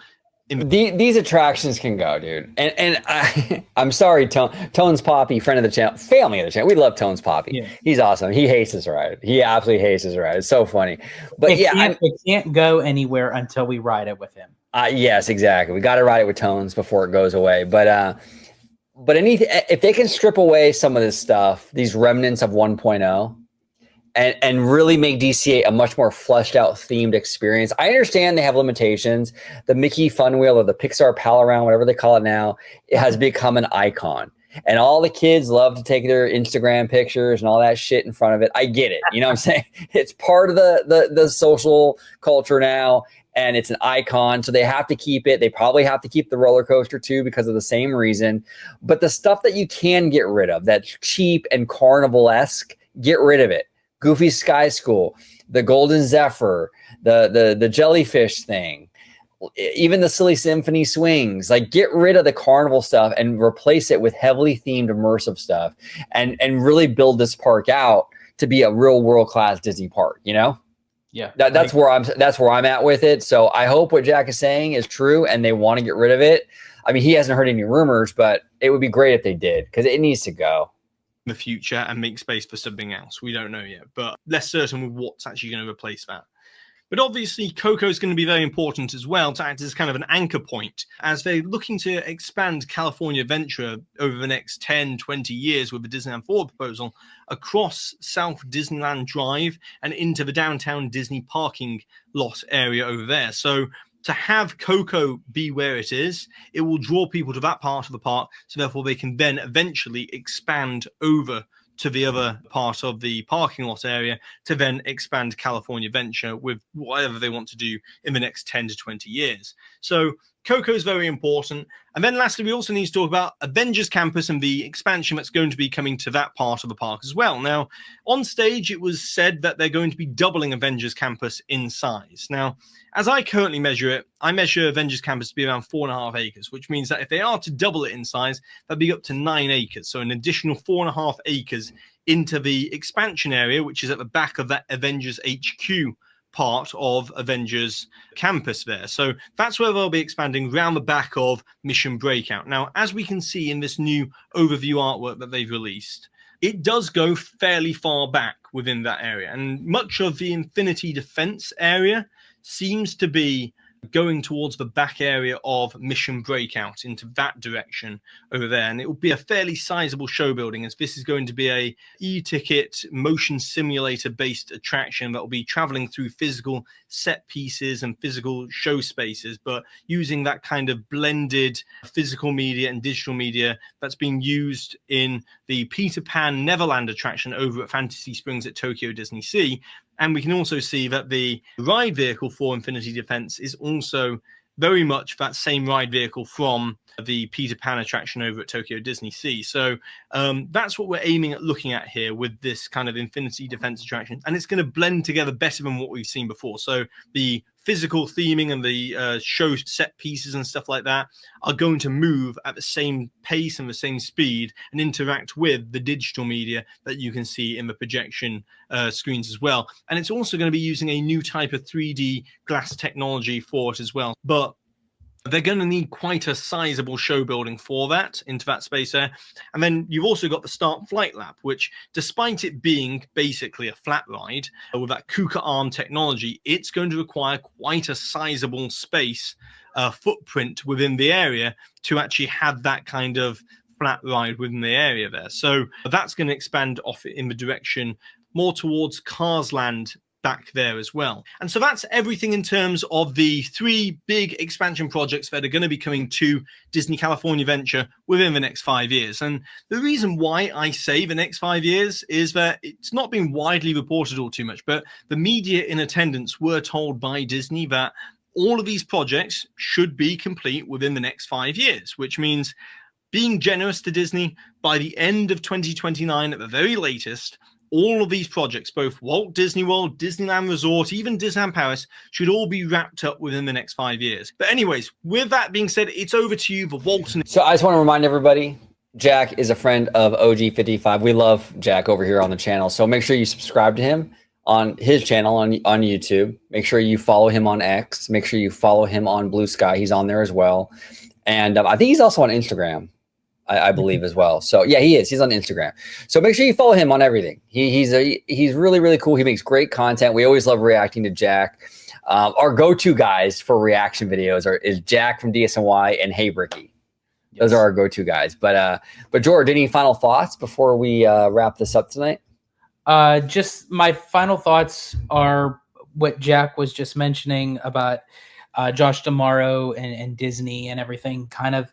These attractions can go, dude. And I'm sorry, Tones Poppy, friend of the channel, family of the channel. We love Tones Poppy. Yeah. He's awesome. He hates this ride. He absolutely hates this ride. It's so funny. But it can't go anywhere until we ride it with him. Yes, exactly. We got to ride it with Tones before it goes away. But if they can strip away some of this stuff, these remnants of 1.0, and really make DCA a much more fleshed out themed experience. I understand they have limitations. The Mickey Fun Wheel or the Pixar Pal Around, whatever they call it now, it has become an icon. And all the kids love to take their Instagram pictures and all that shit in front of it. I get it. You know what I'm saying? It's part of the social culture now, and it's an icon. So they have to keep it. They probably have to keep the roller coaster too because of the same reason. But the stuff that you can get rid of, that's cheap and carnival-esque, get rid of it. Goofy's Sky School, the Golden Zephyr, the jellyfish thing, even the Silly Symphony swings. Like, get rid of the carnival stuff and replace it with heavily themed immersive stuff, and really build this park out to be a real world-class Disney park, you know? Yeah. That's where I'm at with it. So I hope what Jack is saying is true and they want to get rid of it. I mean, he hasn't heard any rumors, but it would be great if they did, because it needs to go. The future and make space for something else. We don't know yet, but less certain with what's actually going to replace that. But obviously, COCO is going to be very important as well to act as kind of an anchor point as they're looking to expand California Adventure over the next 10, 20 years with the Disneyland Forward proposal across South Disneyland Drive and into the downtown Disney parking lot area over there. So to have COCO be where it is, it will draw people to that part of the park, so therefore they can then eventually expand over to the other part of the parking lot area to then expand California Adventure with whatever they want to do in the next 10 to 20 years. So COCO is very important. And then lastly, we also need to talk about Avengers Campus and the expansion that's going to be coming to that part of the park as well. Now, on stage, it was said that they're going to be doubling Avengers Campus in size. Now, as I currently measure it, I measure Avengers Campus to be around 4.5 acres, which means that if they are to double it in size, that'd be up to 9 acres. So an additional 4.5 acres into the expansion area, which is at the back of that Avengers HQ part of Avengers campus there. So that's where they'll be expanding around the back of Mission Breakout. Now, as we can see in this new overview artwork that they've released, it does go fairly far back within that area. And much of the Infinity Defense area seems to be going towards the back area of Mission Breakout, into that direction over there. And it will be a fairly sizable show building, as this is going to be a e-ticket motion simulator based attraction that will be traveling through physical set pieces and physical show spaces, but using that kind of blended physical media and digital media that's being used in the Peter Pan Neverland attraction over at Fantasy Springs at Tokyo Disney Sea. And we can also see that the ride vehicle for Infinity Defense is also very much that same ride vehicle from the Peter Pan attraction over at Tokyo Disney Sea. So that's what we're aiming at looking at here with this kind of Infinity Defense attraction. And it's going to blend together better than what we've seen before. So the physical theming and the show set pieces and stuff like that are going to move at the same pace and the same speed and interact with the digital media that you can see in the projection screens as well. And it's also going to be using a new type of 3D glass technology for it as well. But they're going to need quite a sizable show building for that, into that space there. And then you've also got the Start Flight Lab, which, despite it being basically a flat ride with that KUKA arm technology, it's going to require quite a sizable space footprint within the area to actually have that kind of flat ride within the area there. So that's going to expand off in the direction more towards Cars Land back there as well. And so that's everything in terms of the 3 big expansion projects that are going to be coming to Disney California Adventure within the next 5 years. And the reason why I say the next 5 years is that it's not been widely reported all too much, but the media in attendance were told by Disney that all of these projects should be complete within the next 5 years, which means, being generous to Disney, by the end of 2029 at the very latest, all of these projects, both Walt Disney World, Disneyland Resort, even Disneyland Paris, should all be wrapped up within the next 5 years. But anyways, with that being said, it's over to you, the Walt. So I just want to remind everybody, Jack is a friend of OG55. We love Jack over here on the channel. So make sure you subscribe to him on his channel on YouTube. Make sure you follow him on X. Make sure you follow him on Blue Sky. He's on there as well. And I think he's also on Instagram, I believe, as well. So yeah, he is. He's on Instagram. So make sure you follow him on everything. He's really, really cool. He makes great content. We always love reacting to Jack. Our go-to guys for reaction videos is Jack from DSNY and Hey Bricky. Those are our go-to guys. But George, any final thoughts before we wrap this up tonight? Just my final thoughts are what Jack was just mentioning about Josh D'Amaro and Disney and everything, kind of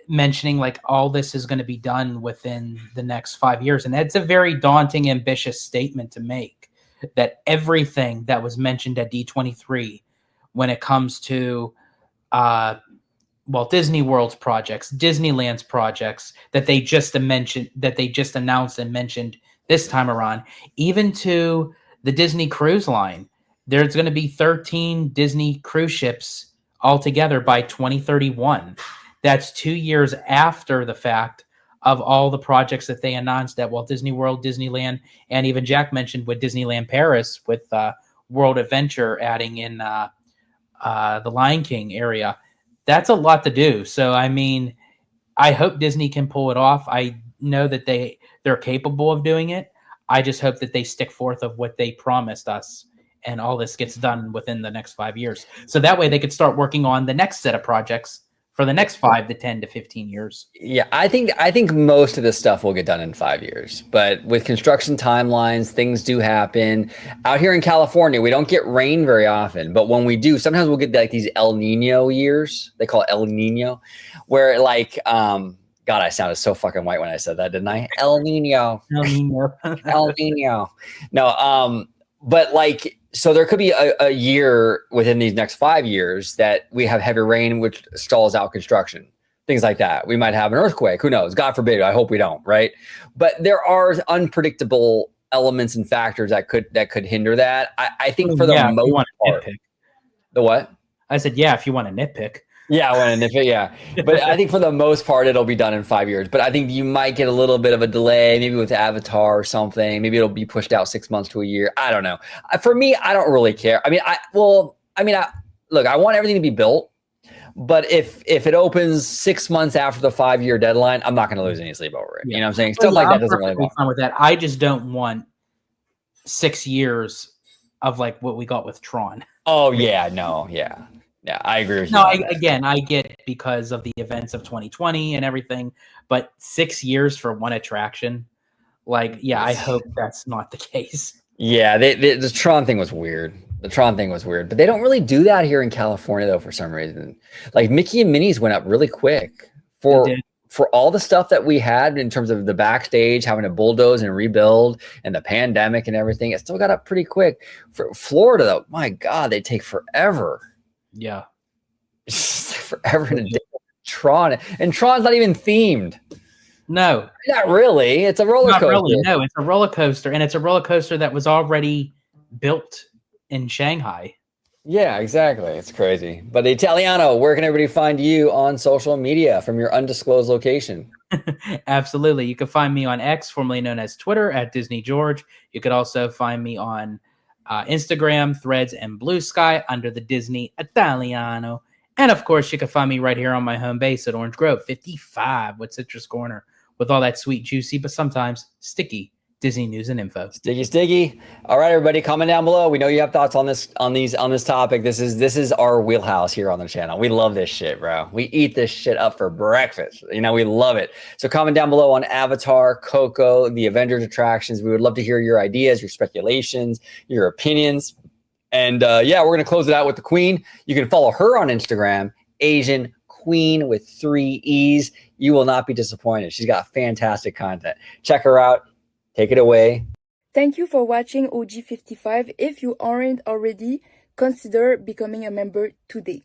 mentioning like all this is going to be done within the next 5 years. And that's a very daunting, ambitious statement to make, that everything that was mentioned at D23 when it comes to Walt Disney World's projects, Disneyland's projects that they just mentioned, that they just announced and mentioned this time around, even to the Disney Cruise Line. There's going to be 13 Disney cruise ships altogether by 2031. That's 2 years after the fact of all the projects that they announced at Walt Disney World, Disneyland, and even Jack mentioned with Disneyland Paris, with World Adventure adding in the Lion King area. That's a lot to do. So, I mean, I hope Disney can pull it off. I know that they're capable of doing it. I just hope that they stick forth of what they promised us, and all this gets done within the next 5 years. So that way they could start working on the next set of projects for the next 5 to 10 to 15 years. Yeah, I think most of this stuff will get done in 5 years. But with construction timelines, things do happen. Out here in California, we don't get rain very often. But when we do, sometimes we'll get like these El Nino years. They call it El Nino, where like, God, I sounded so fucking white when I said that, didn't I? El Nino. El Nino. El Nino. No, but like, so there could be a year within these next 5 years that we have heavy rain, which stalls out construction, things like that. We might have an earthquake. Who knows? God forbid. I hope we don't. Right. But there are unpredictable elements and factors that could hinder that. I think for the most part. The what? I said, yeah, if you want to nitpick. Yeah, but I think for the most part it'll be done in 5 years. But I think you might get a little bit of a delay, maybe with Avatar or something. Maybe it'll be pushed out 6 months to a year. I don't know. For me, I don't really care. Look, I want everything to be built, but if it opens 6 months after the 5-year deadline, I'm not going to lose any sleep over it. Yeah. You know what I'm saying? Stuff like that doesn't really matter. Fine with that. I just don't want 6 years of like what we got with Tron. Oh yeah, no, yeah. Yeah, I agree with you. No, I get because of the events of 2020 and everything, but 6 years for one attraction, like, yeah, I hope that's not the case. Yeah, the Tron thing was weird. The Tron thing was weird, but they don't really do that here in California though. For some reason, like Mickey and Minnie's went up really quick for all the stuff that we had in terms of the backstage, having to bulldoze and rebuild, and the pandemic and everything. It still got up pretty quick. For Florida though, my God, they take forever. Yeah. Forever and a day. Tron, and Tron's not even themed. No, not really. It's a roller coaster. Really, no, it's a roller coaster, and it's a roller coaster that was already built in Shanghai. Yeah, exactly. It's crazy. But Italiano, where can everybody find you on social media from your undisclosed location? Absolutely. You can find me on X, formerly known as Twitter, at Disney George. You could also find me on Instagram, Threads, and Blue Sky under the Disney Italiano. And of course, you can find me right here on my home base at Orange Grove 55 with Citrus Corner, with all that sweet, juicy, but sometimes sticky Disney news and info. Sticky. All right, everybody, comment down below. We know you have thoughts on this topic. This is our wheelhouse here on the channel. We love this shit, bro. We eat this shit up for breakfast. You know, we love it. So comment down below on Avatar, Coco, the Avengers attractions. We would love to hear your ideas, your speculations, your opinions. And yeah, we're gonna close it out with the Queen. You can follow her on Instagram, Asian Queen with 3 E's. You will not be disappointed. She's got fantastic content. Check her out. Take it away. Thank you for watching OG55. If you aren't already, consider becoming a member today.